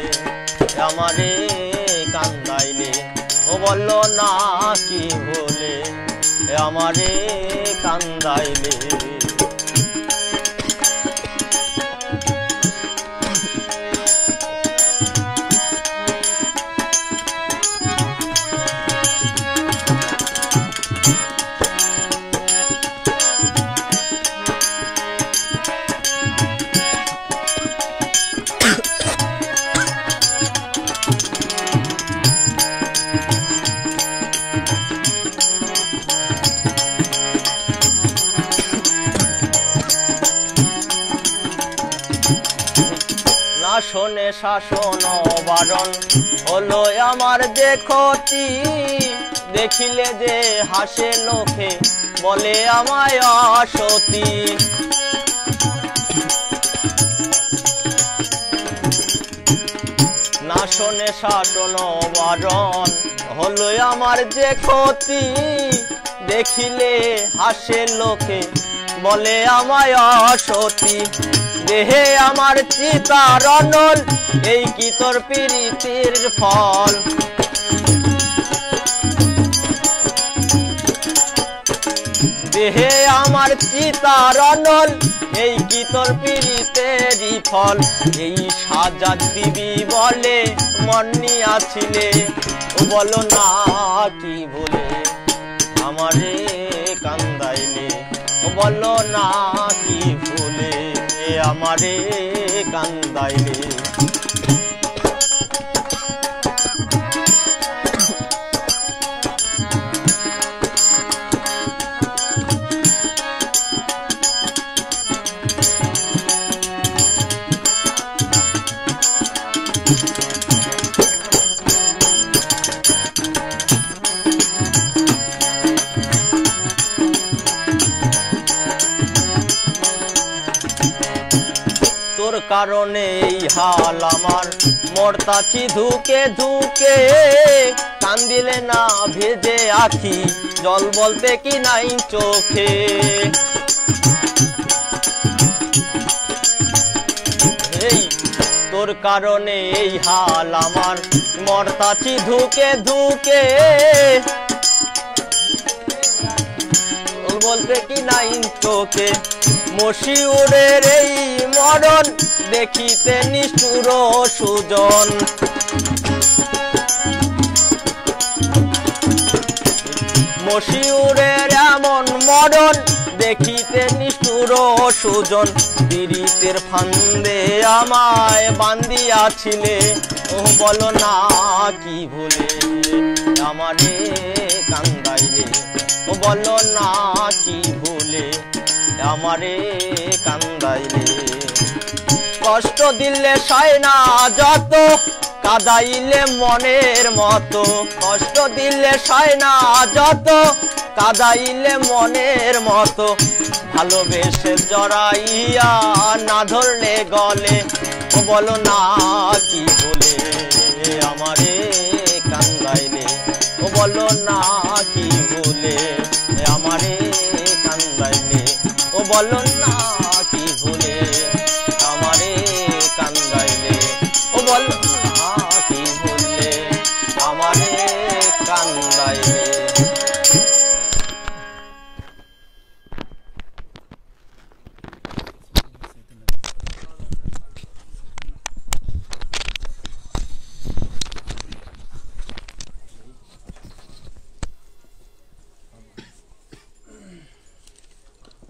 আমারে কান্দাইলে। ও বলো না কি বলে আমারে কান্দাইলে। শোনে শাসন বারণ হলো আমার যে ক্ষতি, দেখিলে যে হাসে লোকে বলে আমায় অসতী। না শোনে শাসন বারণ হলো আমার যে ক্ষতি, দেখিলে হাসে লোকে বলে আমায় অসতী। দেহে আমার চিতার অনল, এই কি তোর প্রীতির ফল। দেহে আমার চিতার অনল, এই কি তোর প্রীতিরই ফল। এই সাজা দিবি বলে মন নিয়াছিলে, ও বলো না কি বলে আমারে কান্দাইলে। ও বলো না কি বলে আমারে কান্দাইলে। তোর কারণে এই হাল আমার, মরতাছি ধুকে ধুকে। কান্দিলে না ভেজে আখি, জল বলতে কি নাই চোখে। তোর কারণে এই হাল আমার, মরতাছি ধুকে ধুকে, বলতে কি নাই তোকে। মশিউরের এই মরণ দেখিতে নিষ্ঠুর সুজন, মশিউরের এমন মরণ দেখিতে নিষ্ঠুর সুজন। পীড়িতের ফান্দে আমায় বান্দিয়াছিলে, ও বলো না কি ভুলে আমারে কান্দাইলে, ও বলো না কি ভুলে আমারে কান্দাইলে। কষ্ট দিলে সয় না যত, কাদাইলে মনের মতো, কষ্ট দিলে সয় না যত, কাদাইলে মনের মতো। ভালোবেসে জড়াইয়া না ধরলে গলে, ও বলো না কি বলে আমারে কান্দাইলে, ও বলো না কি বলে আমারে কান্দাইলে, ও বলো না কি ভুলে আমারে কান্দাইলে, ও বলো না কি ভুলে আমারে কান্দাইলে।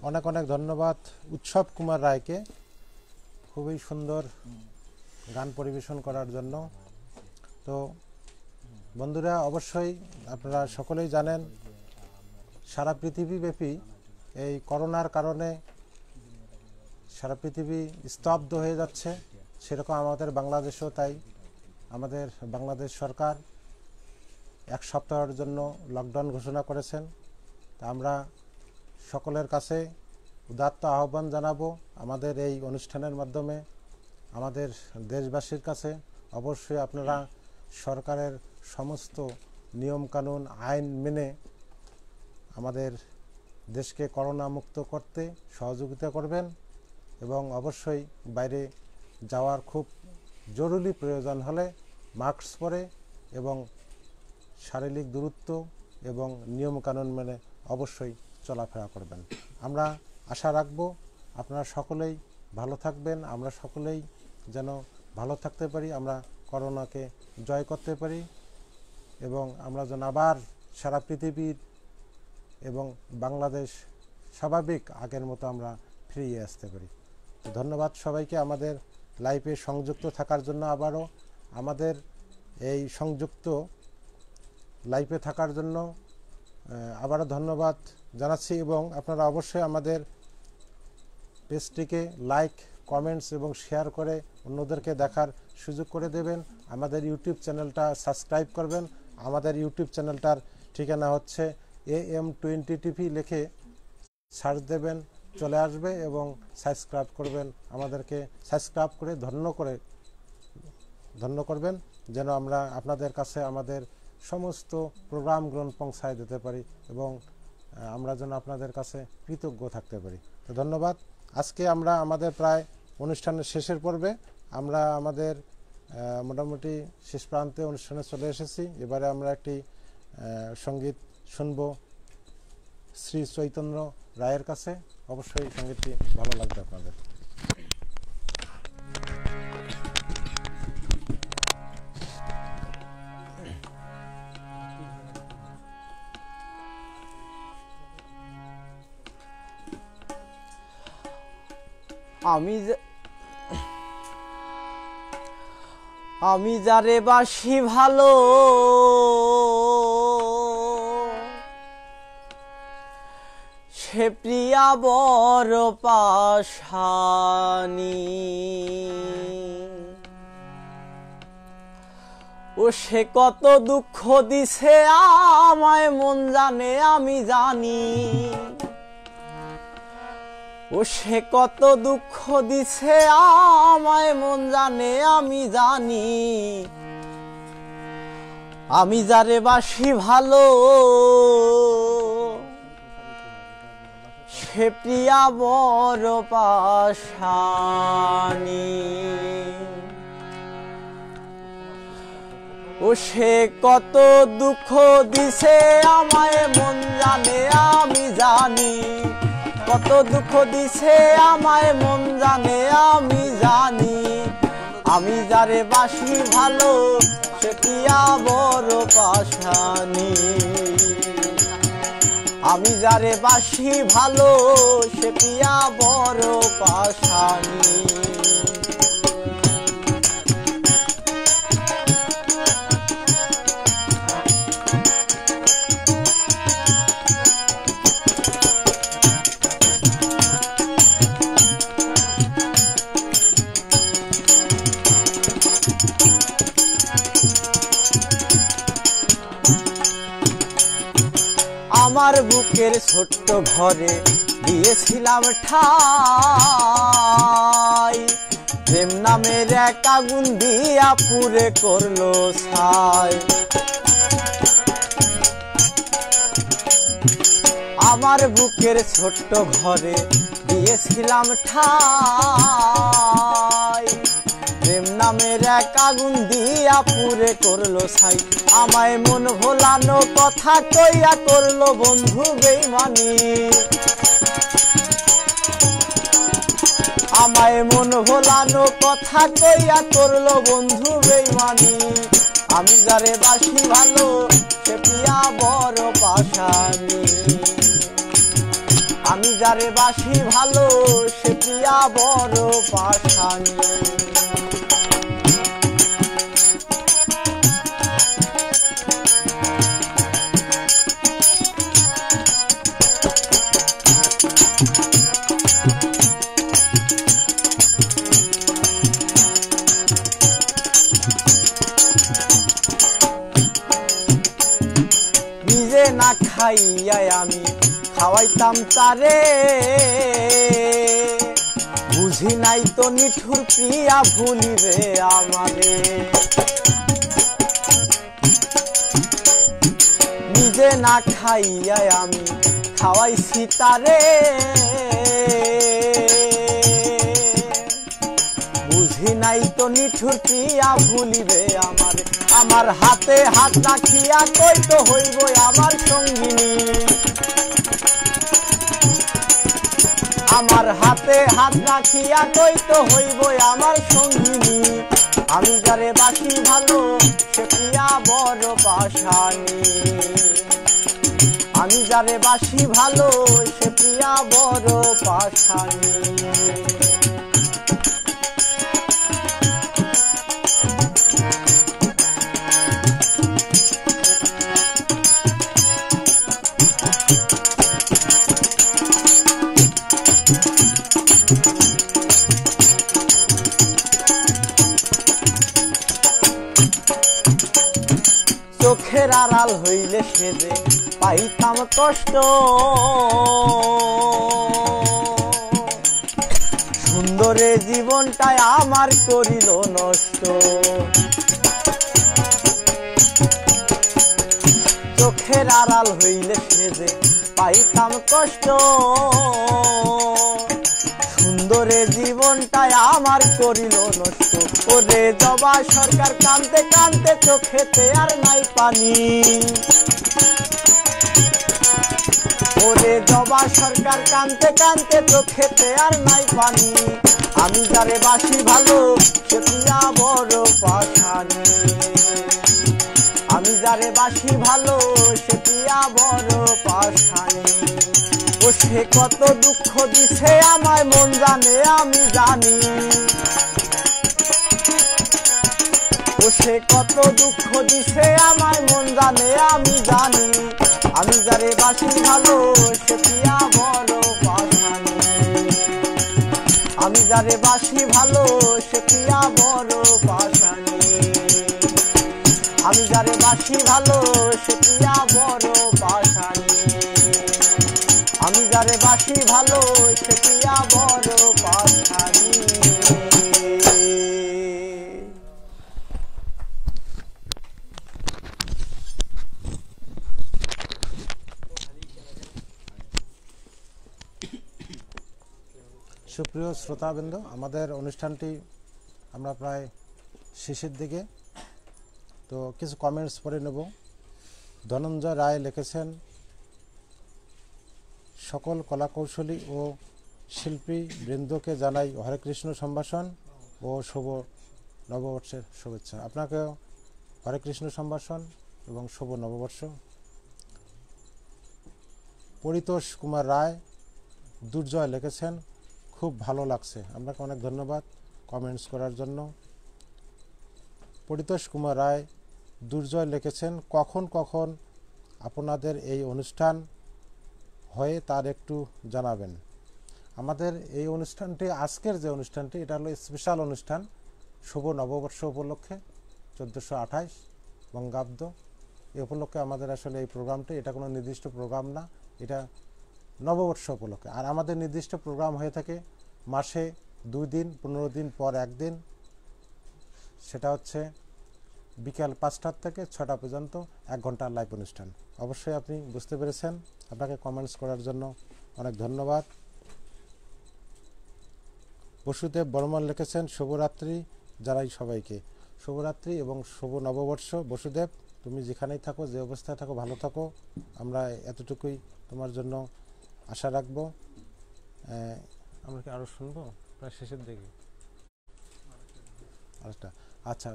অনেক অনেক ধন্যবাদ উৎসব কুমার রায়কে খুবই সুন্দর গান পরিবেশন করার জন্য। তো বন্ধুরা, অবশ্যই আপনারা সকলেই জানেন সারা পৃথিবীব্যাপী এই করোনার কারণে সারা পৃথিবী স্তব্ধ হয়ে যাচ্ছে, সেরকম আমাদের বাংলাদেশেও তাই। আমাদের বাংলাদেশ সরকার 1 সপ্তাহের জন্য লকডাউন ঘোষণা করেছেন। তা আমরা সকলের কাছে উদাত্ত আহ্বান জানাবো আমাদের এই অনুষ্ঠানের মাধ্যমে আমাদের দেশবাসীর কাছে, অবশ্যই আপনারা সরকারের সমস্ত নিয়মকানুন আইন মেনে আমাদের দেশকে করোনা মুক্ত করতে সহযোগিতা করবেন এবং অবশ্যই বাইরে যাওয়ার খুব জরুরি প্রয়োজন হলে মাস্ক পরে এবং শারীরিক দূরত্ব এবং নিয়মকানুন মেনে অবশ্যই চলাফেরা করবেন। আমরা আশা রাখব আপনারা সকলেই ভালো থাকবেন, আমরা সকলেই যেন ভালো থাকতে পারি, আমরা করোনাকে জয় করতে পারি এবং আমরা যেন আবার সারা পৃথিবীর এবং বাংলাদেশ স্বাভাবিক আগের মতো আমরা ফিরিয়ে আসতে পারি। ধন্যবাদ সবাইকে আমাদের লাইভে সংযুক্ত থাকার জন্য। আবারও আমাদের এই সংযুক্ত লাইভে থাকার জন্য আবারও ধন্যবাদ জানাচ্ছি এবং আপনারা অবশ্যই আমাদের পেজটিকে লাইক, কমেন্টস এবং শেয়ার করে অন্যদেরকে দেখার সুযোগ করে দেবেন। আমাদের ইউটিউব চ্যানেলটা সাবস্ক্রাইব করবেন। আমাদের ইউটিউব চ্যানেলটার ঠিকানা হচ্ছে AM20 টিভি, লিখে সার্চ দেবেন, চলে আসবে এবং সাবস্ক্রাইব করবেন। আমাদেরকে সাবস্ক্রাইব করে ধন্য করবেন যেন আমরা আপনাদের কাছে আমাদের সমস্ত প্রোগ্রামগুলো পৌঁছায় দিতে পারি এবং আমরা যেন আপনাদের কাছে কৃতজ্ঞ থাকতে পারি। তো ধন্যবাদ। আজকে আমরা আমাদের প্রায় অনুষ্ঠানের শেষের পর্বে আমরা আমাদের মোটামুটি শেষ প্রান্তে অনুষ্ঠানে চলে এসেছি। এবারে আমরা একটি সঙ্গীত শুনব শ্রী চৈতন্য রায়ের কাছে। অবশ্যই সঙ্গীতটি ভালো লাগবে আপনাদের। আমি যারে বাসি ভালো, সে প্রিয়া বড় পাশানি, ও সে কত দুঃখ দিছে আমায় মন জানে আমি জানি, ও সে কত দুঃখ দিছে আমায় মন জানে আমি জানি। আমি যারে বাসি ভালো, সে প্রিয়া বড় পাশানি। ও সে কত দুঃখ দিছে আমায় মন জানে আমি জানি, কত দুঃখ দিছে আমায় মন জানে আমি জানি। আমি যারে বাসি ভালো সে পিয়া বড় পাশানি, আমি যারে বাসি ভালো সে পিয়া বড় পাশানি। আমার বুকের ছোট্ট ঘরে দিয়েছিলাম ঠাই, প্রেম নামের এক আগুন দিয়া পুরে করলো ছাই। আমার বুকের ছোট্ট ঘরে দিয়েছিলাম ঠাই, প্রেম নামের এক আগুন দিয়া পুরে করলো ছাই। আমায় মন ভোলানো কথা কইয়া করলো বন্ধু বেইমানি, আমায় মন ভোলানো কথা কইয়া করলো বন্ধু বেইমানি। আমি যারে বাসি ভালো সে পিয়া বড় পাশানি, আমি যারে বাসি ভালো সে পিয়া বড় পাশানি। নিজে না খাইয়াই আমি খাওয়াইতাম তারে, বুঝি নাই তো নিঠুর প্রিয়া ভুলিবে আমারে। নিজে না খাইয়াই আমি খাওয়াইছি তারে, বুঝি নাই তো নিঠুর প্রিয়া ভুলিবে আমারে। আমার হাতে হাত রাখিয়া কই তো হইব আমার সঙ্গিনী, আমার হাতে হাত রাখিয়া কই তো হইব আমার সঙ্গিনী। আমি যারে বাসি ভালো সে পিয়া বড় পাশানি, আমি যারে বাসি ভালো সে পিয়া বড় পাশানি। চোখের আড়াল হইলে সেজে পাইতাম কষ্ট, সুন্দরে জীবনটাই আমার করিল নষ্ট। চোখের আড়াল হইলে সেজে পাইতাম কষ্ট, সুন্দরে জীবনটাই আমার করিল নষ্ট। ওরে জবা সরকার কানতে কানতে চোখেতে আর নাই পানি, ওরে জবা সরকার কানতে কানতে চোখেতে আর নাই পানি। আমি যারে বাসি ভালো সে পিয়া বড় পাশানি, আমি যারে বাসি ভালো সে পিয়া বড় পাশানি। ও সে কত দুঃখ দিছে আমায় মন জানে আমি জানি, ও সে কত দুঃখ দিছে আমায় মন জানে আমি জানি। আমি যারে বাসি ভালো সে পিয়া বড় পাশানি, আমি যারে বাসি ভালো সে পিয়া বড় পাশানি, আমি যারে বাসি ভালো সে পিয়া বড় পাশানি, আমি যারে বাসি ভালো সে পিয়া বড় পাশানি। সুপ্রিয় শ্রোতাবৃন্দ, আমাদের অনুষ্ঠানটি আমরা প্রায় শেষের দিকে। তো কিছু কমেন্টস পড়ে নেব। ধনঞ্জয় রায় লিখেছেন, সকল কলাকৌশলী ও শিল্পী বৃন্দকে জানাই হরে কৃষ্ণ সম্ভাষণ ও শুভ নববর্ষের শুভেচ্ছা। আপনাকেও হরে কৃষ্ণ সম্ভাষণ এবং শুভ নববর্ষ। পরিতোষ কুমার রায় দুর্জয় লিখেছেন, খুব ভালো লাগছে। আপনাকে অনেক ধন্যবাদ কমেন্টস করার জন্য। পরিতোষ কুমার রায় দুর্জয় লিখেছেন, কখন কখন আপনাদের এই অনুষ্ঠান হয় তার একটু জানাবেন। আমাদের এই অনুষ্ঠানটি, আজকের যে অনুষ্ঠানটি, এটা হলো স্পেশাল অনুষ্ঠান শুভ নববর্ষ উপলক্ষে 1428 বঙ্গাব্দ। এই উপলক্ষে আমাদের আসলে এই প্রোগ্রামটি, এটা কোনো নির্দিষ্ট প্রোগ্রাম না, এটা নববর্ষ উপলক্ষে। আর আমাদের নির্দিষ্ট প্রোগ্রাম হয়ে থাকে মাসে 2 দিন, 15 দিন পর একদিন। সেটা হচ্ছে বিকাল 5টা থেকে 6টা পর্যন্ত 1 ঘন্টার লাইভ অনুষ্ঠান। অবশ্যই আপনি বুঝতে পেরেছেন। আপনাকে কমেন্টস করার জন্য অনেক ধন্যবাদ। বসুদেব বর্মন লিখেছেন, শুভরাত্রি জানাই সবাইকে। শুভরাত্রি এবং শুভ নববর্ষ। বসুদেব, তুমি যেখানেই থাকো, যে অবস্থায় থাকো, ভালো থাকো। আমরা এতটুকুই তোমার জন্য আশা রাখব। আমরা কি আরও শুনবো প্রায় শেষের দিকে? আচ্ছা,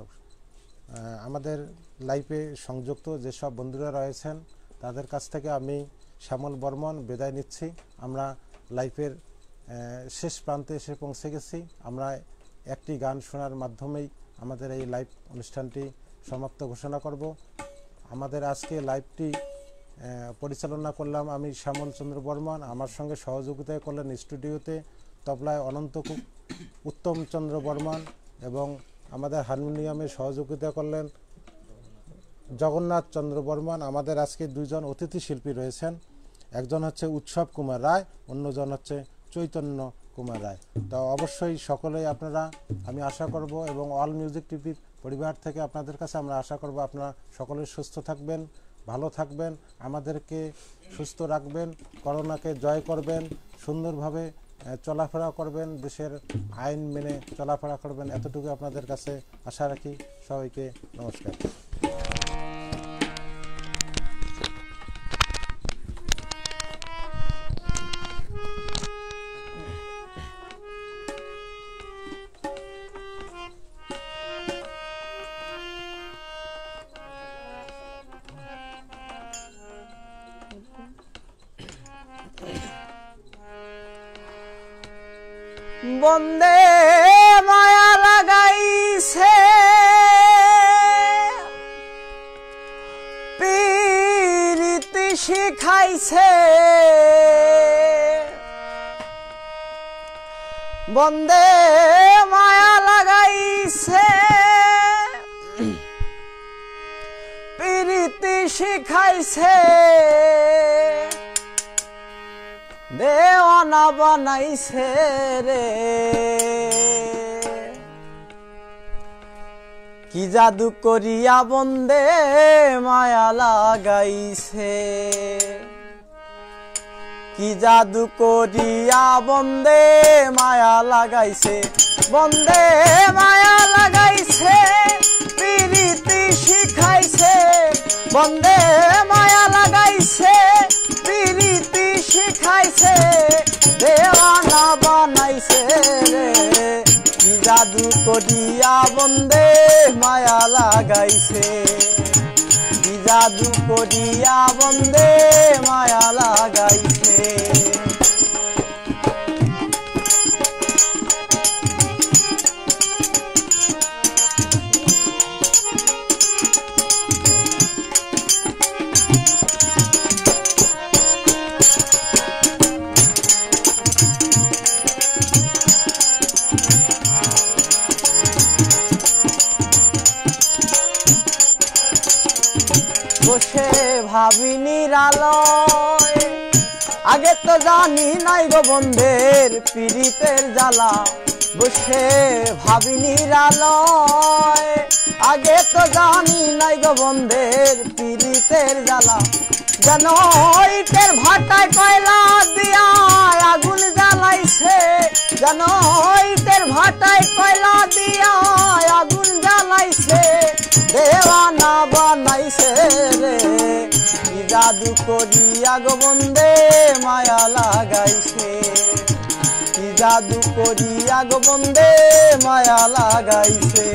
আমাদের লাইভে সংযুক্ত যেসব বন্ধুরা রয়েছেন তাদের কাছ থেকে আমি শ্যামল বর্মন বিদায় নিচ্ছি। আমরা লাইভের শেষ প্রান্তে এসে পৌঁছে গেছি। আমরা একটি গান শোনার মাধ্যমেই আমাদের এই লাইভ অনুষ্ঠানটি সমাপ্ত ঘোষণা করব। আমাদের আজকে লাইভটি পরিচালনা করলাম আমি শ্যামল চন্দ্র বর্মন। আমার সঙ্গে সহযোগিতা করলেন স্টুডিওতে তবলায় উত্তম চন্দ্র বর্মন এবং আমাদের হারমোনিয়ামে সহযোগিতা করলেন জগন্নাথ চন্দ্র বর্মন। আমাদের আজকে 2 জন অতিথি শিল্পী রয়েছেন, একজন হচ্ছে উৎসব কুমার রায়, অন্যজন হচ্ছে চৈতন্য কুমার রায়। তো অবশ্যই সকলেই আপনারা, আমি আশা করব, এবং অল মিউজিক টিভির পরিবার থেকে আপনাদের কাছে আমরা আশা করব আপনারা সকলেই সুস্থ থাকবেন, ভালো থাকবেন, আমাদেরকে সুস্থ রাখবেন, করোনাকে জয় করবেন, সুন্দরভাবে চলাফেরা করবেন, দেশের আইন মেনে চলাফেরা করবেন। এতটুকু আপনাদের কাছে আশা রাখি। সবাইকে নমস্কার। বন্দে মায়া লাগাইছে পীরিতি শিখাইছে, বন্দে মায়া লাগাইছে পীরিতি শিখাইছে, দেওয়ানা বানাইছে রে। কি জাদু করিয়া বন্দে মায়া লাগাইছে, কি জাদু করিয়া বন্দে মায়া লাগাইছে, বন্দে মায়া লাগাইছে পীরিতি শিখাইছে, বন্দে মায়া লাগাইছে পীরিতি শিখাইছে, দেওয়ানা বানাইছে রে। কি জাদু করিয়া বন্দে মায়া লাগাইছে, কি জাদু করিয়া বন্দে মায়া লাগাইছে। বসে ভাবি নিরালয়, আগে তো জানি নাই গো বন্ধের পীড়িতের জ্বালা। বসে ভাবি নিরালয়, আগে তো জানি নাই গো বন্ধের পীড়িতের জ্বালা। যেন ইটের ভাটায় কয়লা দিয়া আগুন জ্বালাইছে, যেন ইটের ভাটায় কয়লা দিয়া আগুন জ্বালাইছে, দেওয়ানা রে কি জাদু করিয়া গো বন্দে মায়া লাগাইছে কি জাদু করিয়া গো বন্দে মায়া লাগাইছে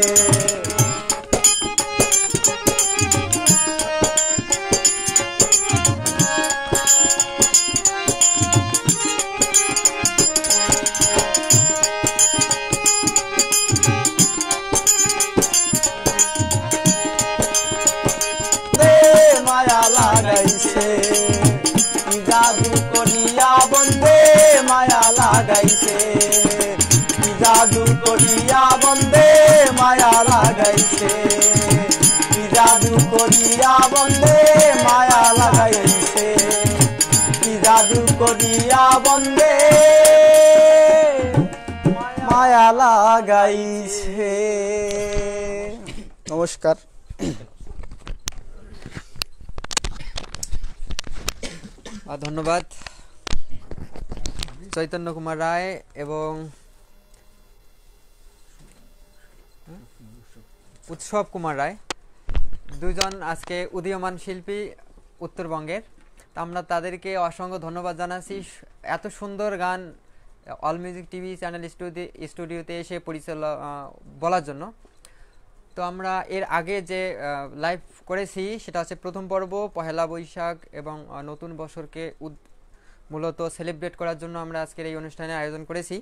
মায়া লাগাইছে কি জাদু করিয়া বন্দে মায়া লাগাইছে কি জাদু করিয়া বন্দে মায়া লাগাইছে কি জাদু করিয়া বন্দে মায়া লাগাইছে কি জাদু করিয়া বন্দে মায়া লাগাইছে। নমস্কার। ধন্যবাদ চৈতন্য কুমার রায় এবং উৎসব কুমার রায়, দুজন আজকে উদীয়মান শিল্পী উত্তরবঙ্গের। আমরা তাদেরকে অসংখ্য ধন্যবাদ জানাচ্ছি এত সুন্দর গান অল মিউজিক টিভি চ্যানেল স্টুডিওতে এসে বলার জন্য। তো আমরা এর আগে যে লাইভ করেছি সেটা হচ্ছে প্রথম পর্ব পহেলা বৈশাখ এবং নতুন বছরকে মূলত সেলিব্রেট করার জন্য আমরা আজকের এই অনুষ্ঠানের আয়োজন করেছি।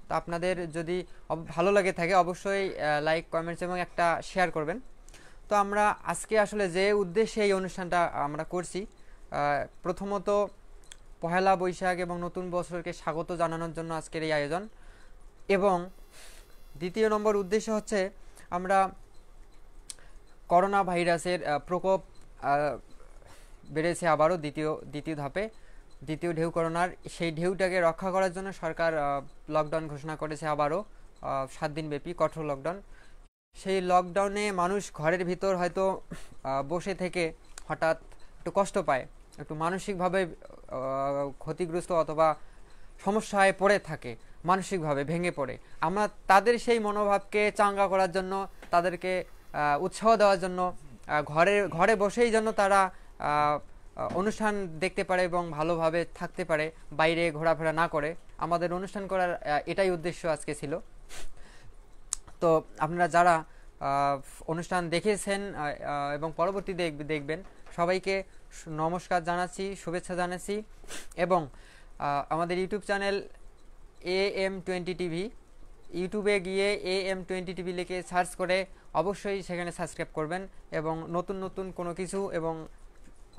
তো আপনাদের যদি ভালো লাগে থাকে অবশ্যই লাইক কমেন্টস এবং একটা শেয়ার করবেন। তো আমরা আজকে আসলে যে উদ্দেশ্যে এই অনুষ্ঠানটা আমরা করছি, প্রথমত পহেলা বৈশাখ এবং নতুন বছরকে স্বাগত জানানোর জন্য আজকের এই আয়োজন, এবং দ্বিতীয় নম্বর উদ্দেশ্য হচ্ছে আমরা করোনা ভাইরাসের প্রকোপ বেড়েছে আবারও দ্বিতীয় ধাপে, দ্বিতীয় ঢেউ করোনার, সেই ঢেউটাকে রক্ষা করার জন্য সরকার লকডাউন ঘোষণা করেছে আবারও 7 দিন ব্যাপী কঠোর লকডাউন। সেই লকডাউনে মানুষ ঘরের ভিতর হয়তো বসে থেকে হঠাৎ একটু কষ্ট পায়, একটু মানসিকভাবে ক্ষতিগ্রস্ত অথবা সমস্যায় পড়ে থাকে, মানসিকভাবে ভেঙে পড়ে। আমরা তাদের সেই মনোভাবকে চাঙ্গা করার জন্য, তাদেরকে উৎসাহ দেওয়ার জন্য ঘরে বসেই যেন তারা অনুষ্ঠান দেখতে পারে এবং ভালোভাবে থাকতে পারে, বাইরে ঘোরাফেরা না করে, আমাদের অনুষ্ঠান করার এটাই উদ্দেশ্য আজকে ছিল। তো আপনারা যারা অনুষ্ঠান দেখেছেন এবং পরবর্তী দেখবেন সবাইকে নমস্কার জানাচ্ছি, শুভেচ্ছা জানাচ্ছি। এবং আমাদের ইউটিউব চ্যানেল AM20 টিভি, ইউটিউবে গিয়ে AM20 টিভি লিখে সার্চ করে অবশ্যই সেখানে সাবস্ক্রাইব করবেন। এবং নতুন নতুন কোনো কিছু এবং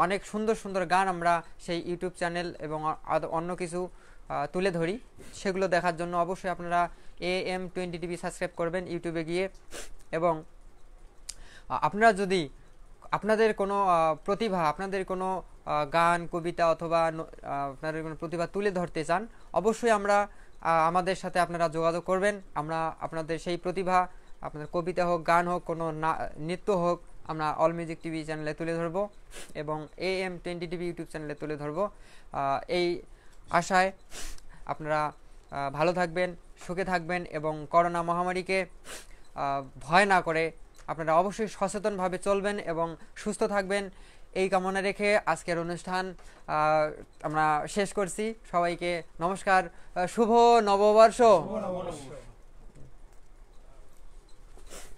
অনেক সুন্দর সুন্দর গান আমরা সেই ইউটিউব চ্যানেল এবং অন্য কিছু তুলে ধরি, সেগুলো দেখার জন্য অবশ্যই আপনারা AM20 টিভি সাবস্ক্রাইব করবেন ইউটিউবে গিয়ে। এবং আপনারা যদি আপনাদের কোনো প্রতিভা, আপনাদের কোনো গান, কবিতা অথবা আপনাদের কোনো প্রতিভা তুলে ধরতে চান, অবশ্যই আমাদের সাথে আপনারা যোগাযোগ করবেন। আমরা আপনাদের সেই প্রতিভা, আপনাদের কবিতা হোক, গান হোক, কোনো নৃত্য হোক, আমরা অল মিউজিক টিভি চ্যানেলে তুলে ধরবো এবং AM20 টিভি ইউটিউব চ্যানেলে তুলে ধরবো। এই আশায় আপনারা ভালো থাকবেন, সুখে থাকবেন এবং করোনা মহামারীকে ভয় না করে আপনারা অবশ্যই সচেতনভাবে চলবেন এবং সুস্থ থাকবেন, এই কামনা রেখে আজকের অনুষ্ঠান আমরা শেষ করছি। সবাইকে নমস্কার, শুভ নববর্ষ।